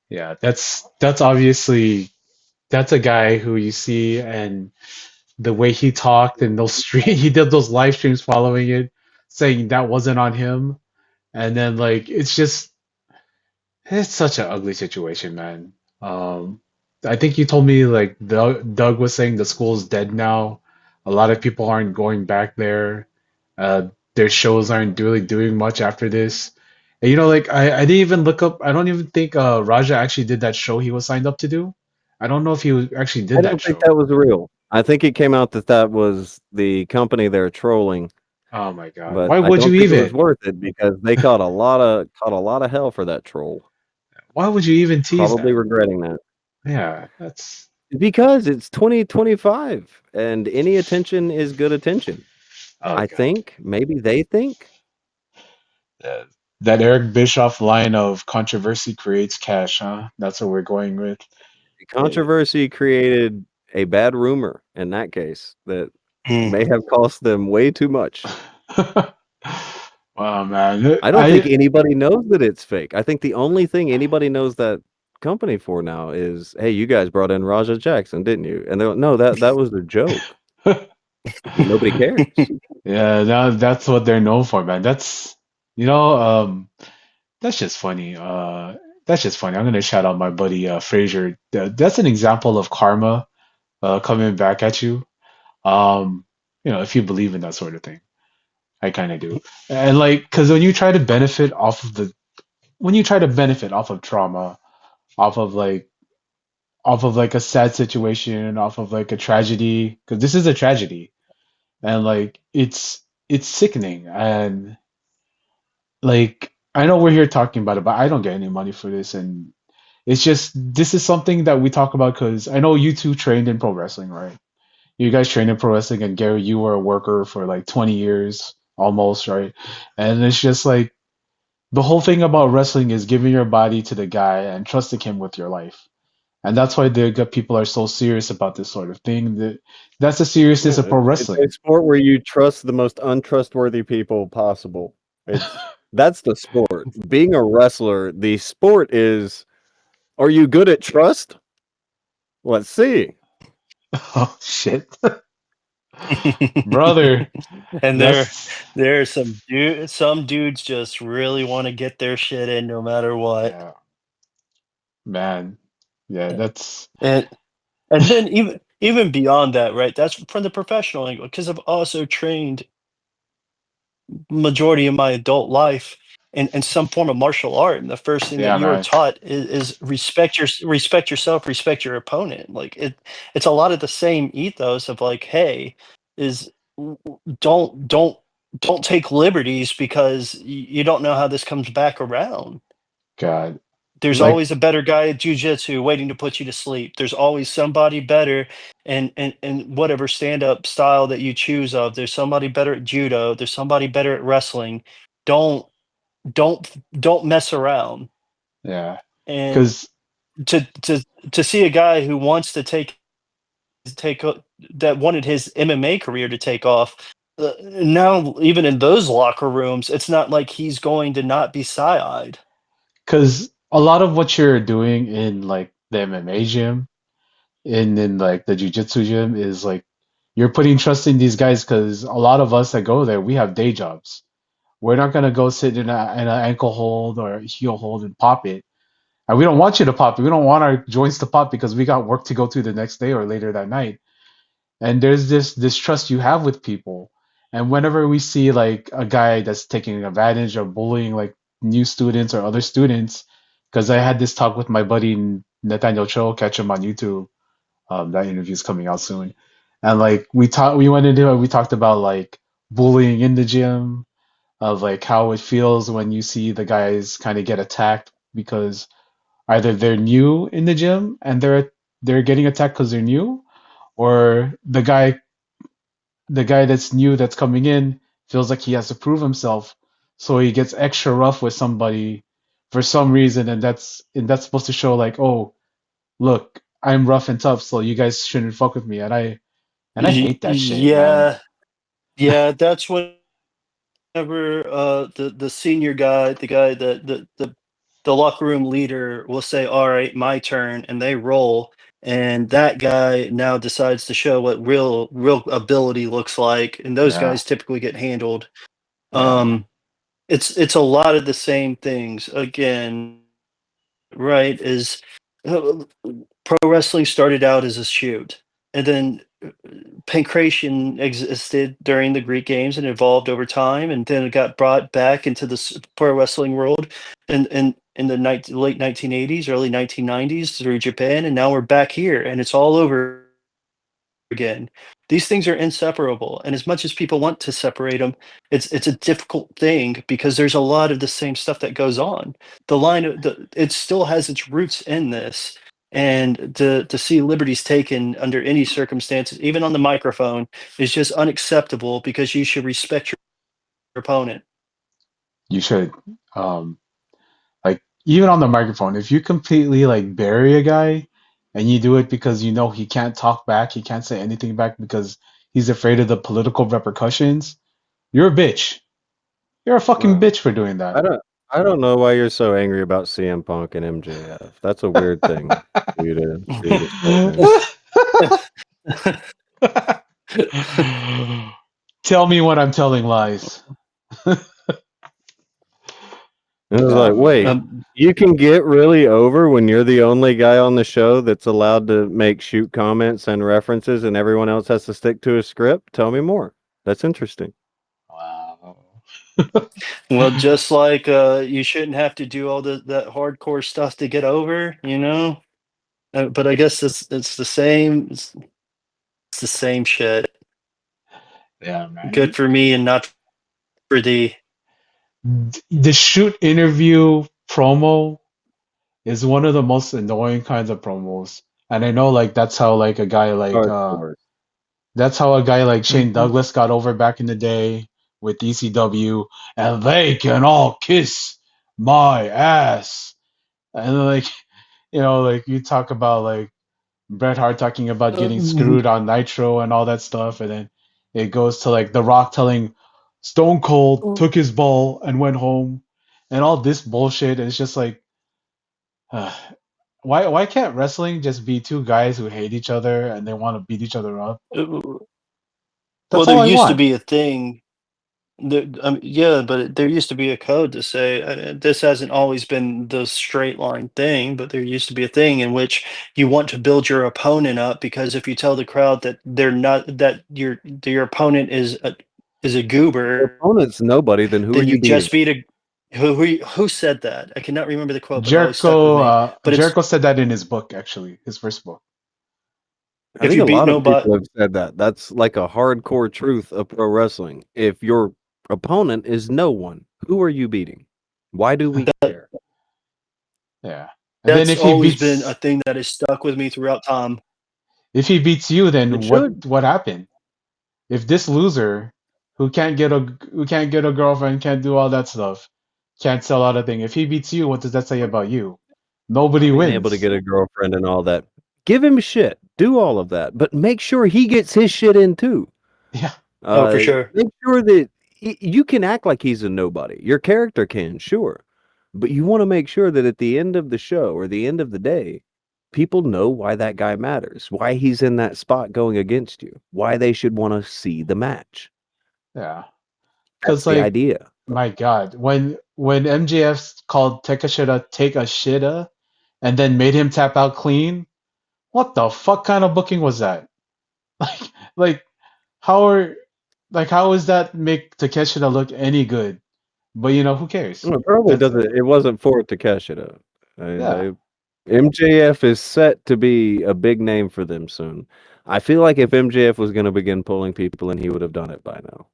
Yeah. That's obviously that's a guy who you see and the way he talked and those stream he did those live streams following it, saying that wasn't on him. And then like it's such an ugly situation, man. I think you told me like Doug was saying the school's dead now. A lot of people aren't going back there. Their shows aren't really doing much after this. And, like I didn't even look up. I don't even think Raja actually did that show he was signed up to do. I don't know if actually I did that don't think show. that was real. I think it came out that that was the company they're trolling, Oh my God. but Why I would you don't think it was even? worth it because they caught a lot of hell for that troll. Why would you even tease Probably that? regretting that. Yeah, that's Because it's 2025 and any attention is good attention. oh I God. think, maybe they think. Uh, that Eric Bischoff line of controversy creates cash, huh? That's what we're going with. Eh, Controversy created a bad rumor in that case that may have cost them way too much. Wow, man. I don't think anybody knows that it's fake. I think the only thing anybody knows that company for now is, "Hey, you guys brought in Raja Jackson, didn't you?" And they're like, "No, that was a joke." Nobody cares. Yeah, that's what they're known for, man. You know, that's just funny. That's just funny. I'm gonna shout out my buddy Frazier. That's an example of karma coming back at you. Um, if you believe in that sort of thing. I kind of do. And like, because when you try to benefit off of trauma, off of like, a sad situation, off of like a tragedy, because this is a tragedy, and like, it's sickening. And like, I know we're here talking about it, but I don't get any money for this, and It's just this is something that we talk about because I know you two trained in pro wrestling, right? You guys trained in pro wrestling, and Gary, you were a worker for like 20 years almost, right? And it's just like the whole thing about wrestling is giving your body to the guy and trusting him with your life. And that's why the good people are so serious about this sort of thing. That's the seriousness Yeah, of pro it's a wrestling. sport where you trust the most untrustworthy people possible. That's the sport. Being a wrestler, the sport is, are you good at trust? Let's see. Oh shit, brother. And That's there are some dudes just really want to get their shit in no matter what. yeah, man. Yeah, that's And and then even beyond that, right? That's from the professional angle because I've also trained majority of my adult life in some form of martial art, and the first thing that yeah, you are man. taught is respect yourself, respect your opponent. Like it's a lot of the same ethos of like, hey, is don't don't take liberties because you don't know how this comes back around. God, There's like always a better guy at jujitsu waiting to put you to sleep. There's always somebody better and whatever stand-up style that you choose of. There's somebody better at judo. There's somebody better at wrestling. Don't don't mess around. yeah, And because to see a guy who wants to take that wanted his MMA career to take off. Now, even in those locker rooms, it's not like he's going to not be side-eyed. because a lot of what you're doing in like the MMA gym, in like the jiu-jitsu gym, is like you're putting trust in these guys because a lot of us that go there, we have day jobs. We're not gonna go sit in an ankle hold or a heel hold and pop it. And we don't want you to pop it. We don't want our joints to pop because we got work to go to the next day or later that night. And there's this trust you have with people. And whenever we see like a guy that's taking advantage or bullying like new students or other students, because I had this talk with my buddy Nathaniel Cho, catch him on YouTube. That interview's coming out soon. And like we went into it, we talked about like bullying in the gym, of like how it feels when you see the guys kind of get attacked because either they're new in the gym and they're getting attacked because they're new, or the guy that's new that's coming in feels like he has to prove himself, so he gets extra rough with somebody for some reason, and that's supposed to show like, oh, look, I'm rough and tough, so you guys shouldn't fuck with me, and I hate that shit, man. Yeah, yeah, that's whenever the senior guy, the guy that the locker room leader will say, "All right, my turn," and they roll, and that guy now decides to show what real ability looks like, and those Yeah, guys typically get handled. yeah, man. Um, it's a lot of the same things again, right? Is uh, pro wrestling started out as a shoot, and then pancration existed during the Greek games and evolved over time, and then it got brought back into the pro wrestling world in the late 1980s, early 1990s through Japan, and now we're back here, and it's all over again. These things are inseparable, and as much as people want to separate them, it's a difficult thing because there's a lot of the same stuff that goes on. The line of it still has its roots in this, and to see liberties taken under any circumstances, even on the microphone, is just unacceptable because you should respect your opponent. You should. Um, like even on the microphone, if you completely like bury a guy and you do it because you know he can't talk back, he can't say anything back because he's afraid of the political repercussions, you're a bitch. You're a fucking Wow. bitch for doing that. I don't I don't know why you're so angry about CM Punk and MJF. That's a weird thing for you to say, man. Tell me when I'm telling lies. And it was Yeah, like, man. wait, you can get really over when you're the only guy on the show that's allowed to make shoot comments and references and everyone else has to stick to a script? Tell me more. That's interesting. Wow. Well, just like you shouldn't have to do all that hardcore stuff to get over, you know. But I guess it's the same. It's the same shit. Yeah, Good man. for me and not for thee. The shoot interview promo is one of the most annoying kinds of promos. And I know like that's how like a guy Oh, like it's the worst. that's how a guy like Shane Mhm. Douglas got over back in the day with ECW, and they can all kiss my ass. And like like you talk about like Bret Hart talking about getting Mhm. screwed on Nitro and all that stuff, and then it goes to like The Rock telling Stone Cold took his ball and went home, and all this bullshit. And it's just like, uh, why can't wrestling just be two guys who hate each other and they want to beat each other up? Well, That's there all I used to want. be a thing. Yeah, but there used to be a code to say this hasn't always been the straight line thing, but there used to be a thing in which you want to build your opponent up because if you tell the crowd that they're not that your opponent is a Your goober, opponent's nobody, then who are then you you beating? just beat a who said that? I cannot remember the quote, but it always stuck with Jericho me. But it's Jericho said that in his book, actually, his first book. I if think you a beat lot of nobody, people have said that. That's like a hardcore truth of pro wrestling. If your opponent is no one, who are you beating? Why do we care? Yeah. And then that's always been a thing that has stuck with me throughout time. if he beats you, It then should. what happened? If this loser who can't get a girlfriend, can't do all that stuff, can't sell out a thing, if he beats you, what does that say about you? Nobody Being able to wins. get a girlfriend and all that. Give him shit. Do all of that, but make sure he gets his shit in too. Yeah. Oh, for sure. Make sure that you can act like he's a nobody. Your character can, sure, but you want to make sure that at the end of the show or the end of the day, people know why that guy matters, why he's in that spot going against you, why they should want to see the match. Yeah. That's Cause the like idea. my God, when MJF called Takeshita take a shitta and then made him tap out clean, what the fuck kind of booking was that? Like like how are how does that make Takeshita look any good? But who cares? Well, it probably That's doesn't. It wasn't for Takeshi though. I mean, yeah, MJF is set to be a big name for them soon. I feel like if MJF was going to begin pulling people in, he would have done it by now.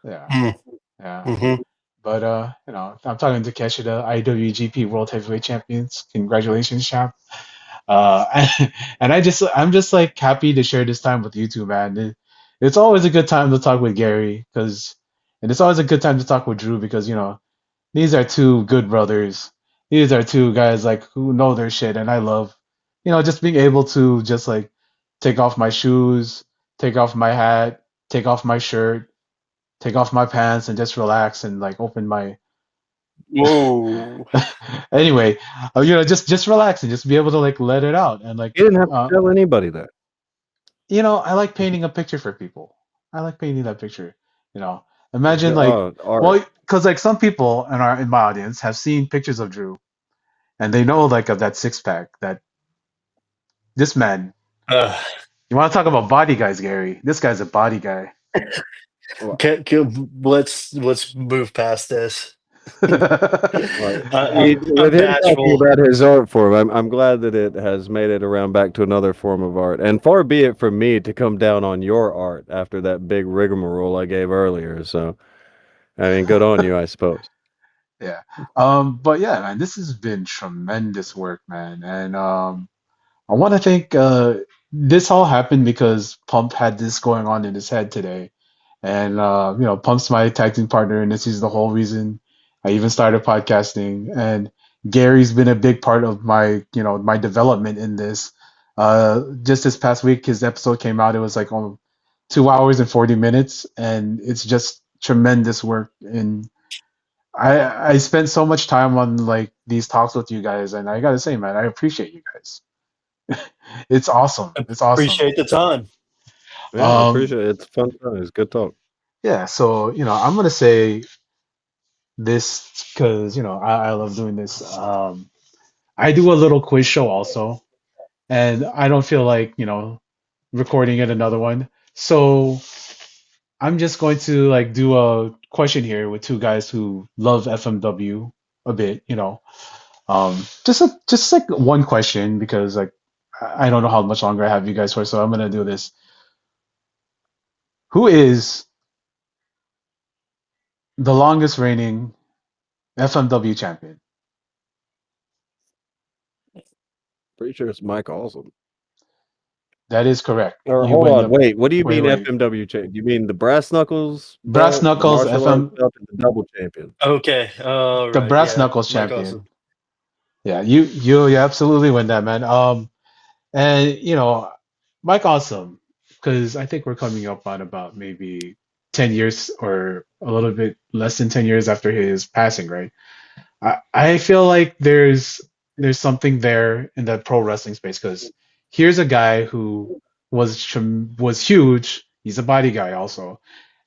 yeah, Mm, yeah. mhm. But I'm talking to Takeshita, IWGP World Heavyweight Champions. Congratulations, champ. And I'm just like happy to share this time with you two, man. It's always a good time to talk with Gary and it's always a good time to talk with Drew because these are two good brothers. These are two guys like who know their shit, and I love, just being able to just like take off my shoes, take off my hat, take off my shirt, take off my pants, and just relax and like open my. Whoa. Anyway, just relax and just be able to like let it out and like He didn't have to tell anybody that. I like painting a picture for people. I like painting that picture. You know, imagine like, Art. well, because like some people in my audience have seen pictures of Drew and they know like of that six pack that this man. Ugh. You want to talk about body guys, Gary? This guy's a body guy. Well, Let's move past this. Like, with I'm him talking bashful. about his art form, I'm glad that it has made it around back to another form of art. And far be it from me to come down on your art after that big rigmarole I gave earlier. So, I mean, good on you, I suppose. Yeah. But yeah, man, this has been tremendous work, man. And I want to thank this all happened because Pump had this going on in his head today. And Pump's my tag team partner, and this is the whole reason I even started podcasting. And Gary's been a big part of my development in this. Just this past week, his episode came out. It was like 2 hours and 40 minutes, and it's just tremendous work. And I spent so much time on like these talks with you guys, and I gotta say, man, I appreciate you guys. It's awesome. It's awesome. Appreciate the time. Yeah, I Um, appreciate it. It's fun time. It's good talk. yeah, so I'm gonna say this because I love doing this. I do a little quiz show also, and I don't feel like recording it another one. So I'm just going to like do a question here with two guys who love FMW a bit. Just like one question because like I don't know how much longer I have you guys for, so I'm gonna do this. Who is the longest reigning FMW champion? Pretty sure it's Mike Awesome. That is correct. Or You hold win on, the wait. What do you wait mean wait FMW champ? You mean the brass knuckles brass belt, the knuckles martial arts FM belt, and the double champion? Okay. All the right. brass Yeah. knuckles Mike champion. Awesome. Yeah, you absolutely win that, man. And Mike Awesome, because I think we're coming up on about maybe 10 years or a little bit less than 10 years after his passing, right? I feel like there's something there in the pro wrestling space because here's a guy who was huge. He's a body guy also,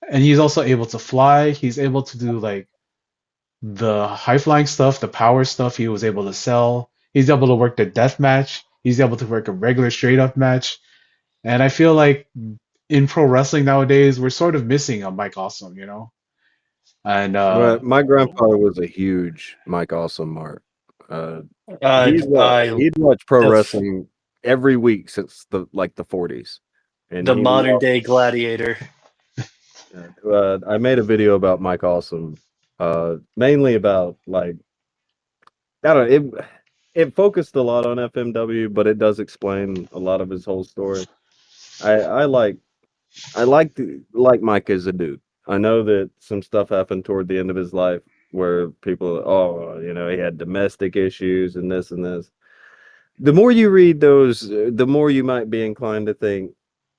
and he's also able to fly. He's able to do like the high flying stuff, the power stuff. He was able to sell. He's able to work the death match. He's able to work a regular straight up match. And I feel like in pro wrestling nowadays, we're sort of missing a Mike Awesome, And But my grandfather was a huge Mike Awesome mark. Uh, I I he'd watched pro the f- wrestling every week since the 40s, and the he modern loved. day gladiator. I made a video about Mike Awesome, mainly about like I don't know, it focused a lot on FMW, but it does explain a lot of his whole story. I like like Mike as a dude. I know that some stuff happened toward the end of his life where people, oh, he had domestic issues and this and this. The more you read those, the more you might be inclined to think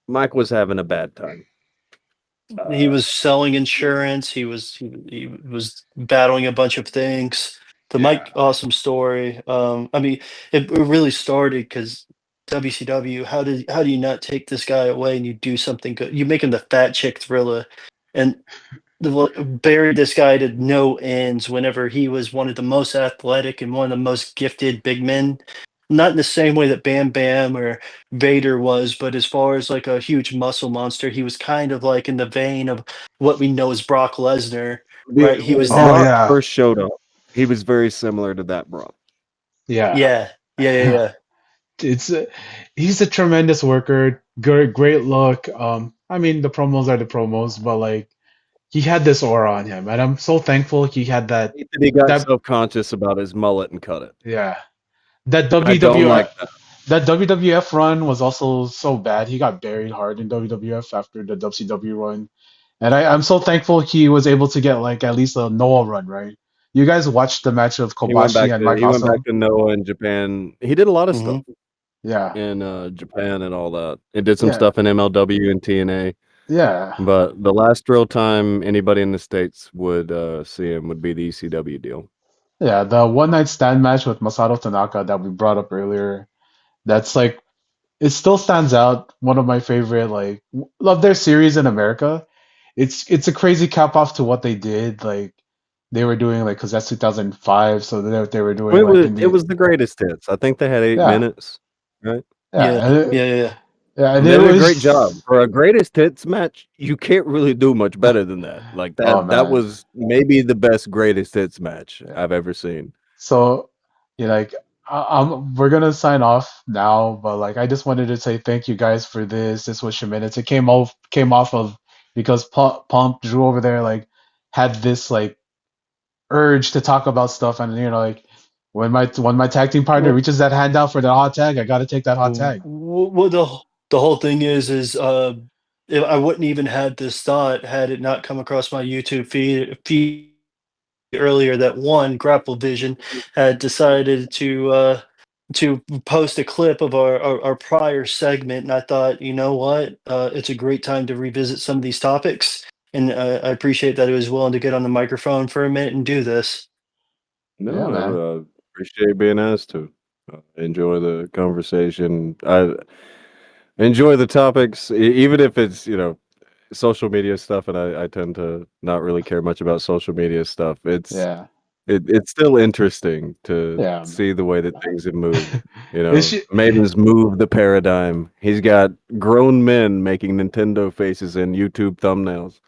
Mike was having a bad time. He Uh, was selling insurance. He was battling a bunch of things. The yeah, Mike Awesome story. I mean, it really started because WCW. How do you not take this guy away and you do something good? You make him the fat chick thriller, and buried this guy to no ends whenever he was one of the most athletic and one of the most gifted big men. Not in the same way that Bam Bam or Vader was, but as far as like a huge muscle monster, he was kind of like in the vein of what we know as Brock Lesnar, right? He when was oh that. Brock yeah, first showed up, he was very similar to that Brock. yeah. Yeah, yeah, yeah, yeah. It's he's a tremendous worker. Great look. I mean the promos are the promos, but like he had this aura on him, and I'm so thankful he had that. He said he got That self-conscious about his mullet and cut it. yeah, that I don't like WWF that. that WWF run was also so bad. He got buried hard in WWF after the WCW run, and I'm so thankful he was able to get like at least a Noah run, right? You guys watched the match of Kobashi and Mike He went back Awesome? to Noah in Japan. He did a lot of Hmm. stuff Yeah, in Japan and all that. He did some yeah, stuff in MLW and TNA. yeah, But the last real time anybody in the States would see him would be the ECW deal. yeah. The one night stand match with Masato Tanaka that we brought up earlier. That's like it still stands out. One of my favorite, like love their series in America. It's a crazy cap off to what they did. Like they were doing like because that's 2005, so they were doing like in It the was the greatest hits. I think they had 8 yeah minutes, right? Yeah, yeah and yeah, yeah. yeah, and And they it did a great job. was For a greatest hits match, you can't really do much better than that. Like oh that man was maybe the best greatest hits match yeah. I've ever seen. So like we're gonna sign off now, but like I just wanted to say thank you guys for this. This was Sheminutes. It came off of because Pump Drew over there like had this like urge to talk about stuff, and like when my tag team partner Well, reaches that hand out for the hot tag, I gotta take that hot tag. well, the whole thing is if I wouldn't even had this thought had it not come across my YouTube feed earlier that one Grapplevision had decided to post a clip of our prior segment, and I thought, you know what, it's a great time to revisit some of these topics, and I appreciate that he was willing to get on the microphone for a minute and do this. Yeah, No, man. appreciate being asked to. Enjoy the conversation. I enjoy the topics, even if it's social media stuff, and I tend to not really care much about social media stuff. Yeah, It's still interesting to yeah, man. see the way that things have moved. It's ju- Maiden's moved the paradigm. He's got grown men making Nintendo faces and YouTube thumbnails.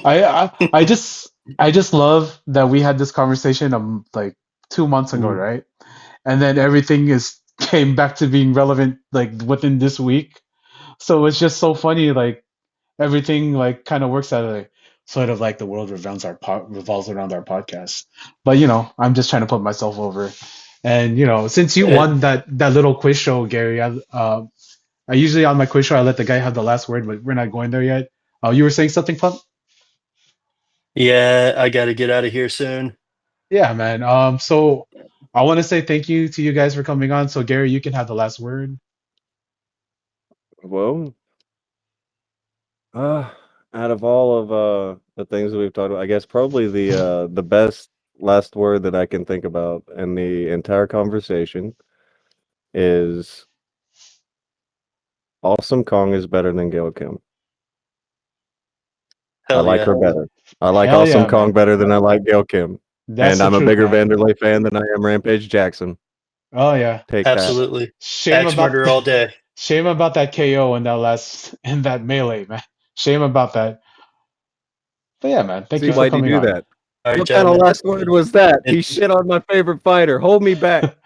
I just love that we had this conversation like 2 months ago, Mhm. right? And then everything is came back to being relevant like within this week. So it's just so funny, like everything like kind of works out of sort of like the world revolves around our podcast. But I'm just trying to put myself over. And since you And won that little quiz show, Gary, I usually on my quiz show I let the guy have the last word, but we're not going there yet. You were saying something, Pump? yeah, I got to get out of here soon. Yeah, man. So I want to say thank you to you guys for coming on. So Gary, you can have the last word. Well, uh, out of all of the things that we've talked about, I guess probably the best last word that I can think about in the entire conversation is Awesome Kong is better than Gail Kim. I Hell like yeah. her better. I like Hell Awesome yeah, Kong man. better than I like Gail Kim. That's And the I'm a truth, bigger man. Vanderlei fan than I am Rampage Jackson. Oh yeah. Take that. Absolutely. Shame Axe about murder all day. shame about that KO in that melee, man. Shame about that. But yeah, man. Thank See, you for why'd you coming do on. that? All right, What kind of gentlemen. last word was that? And He shit on my favorite fighter. Hold me back.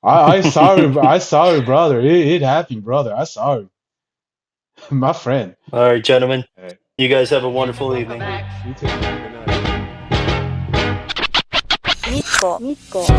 I sorry, brother. It happened, brother. I sorry, my friend. all right, gentlemen. Hey, You guys have a wonderful evening. you too, man. Good night. 日光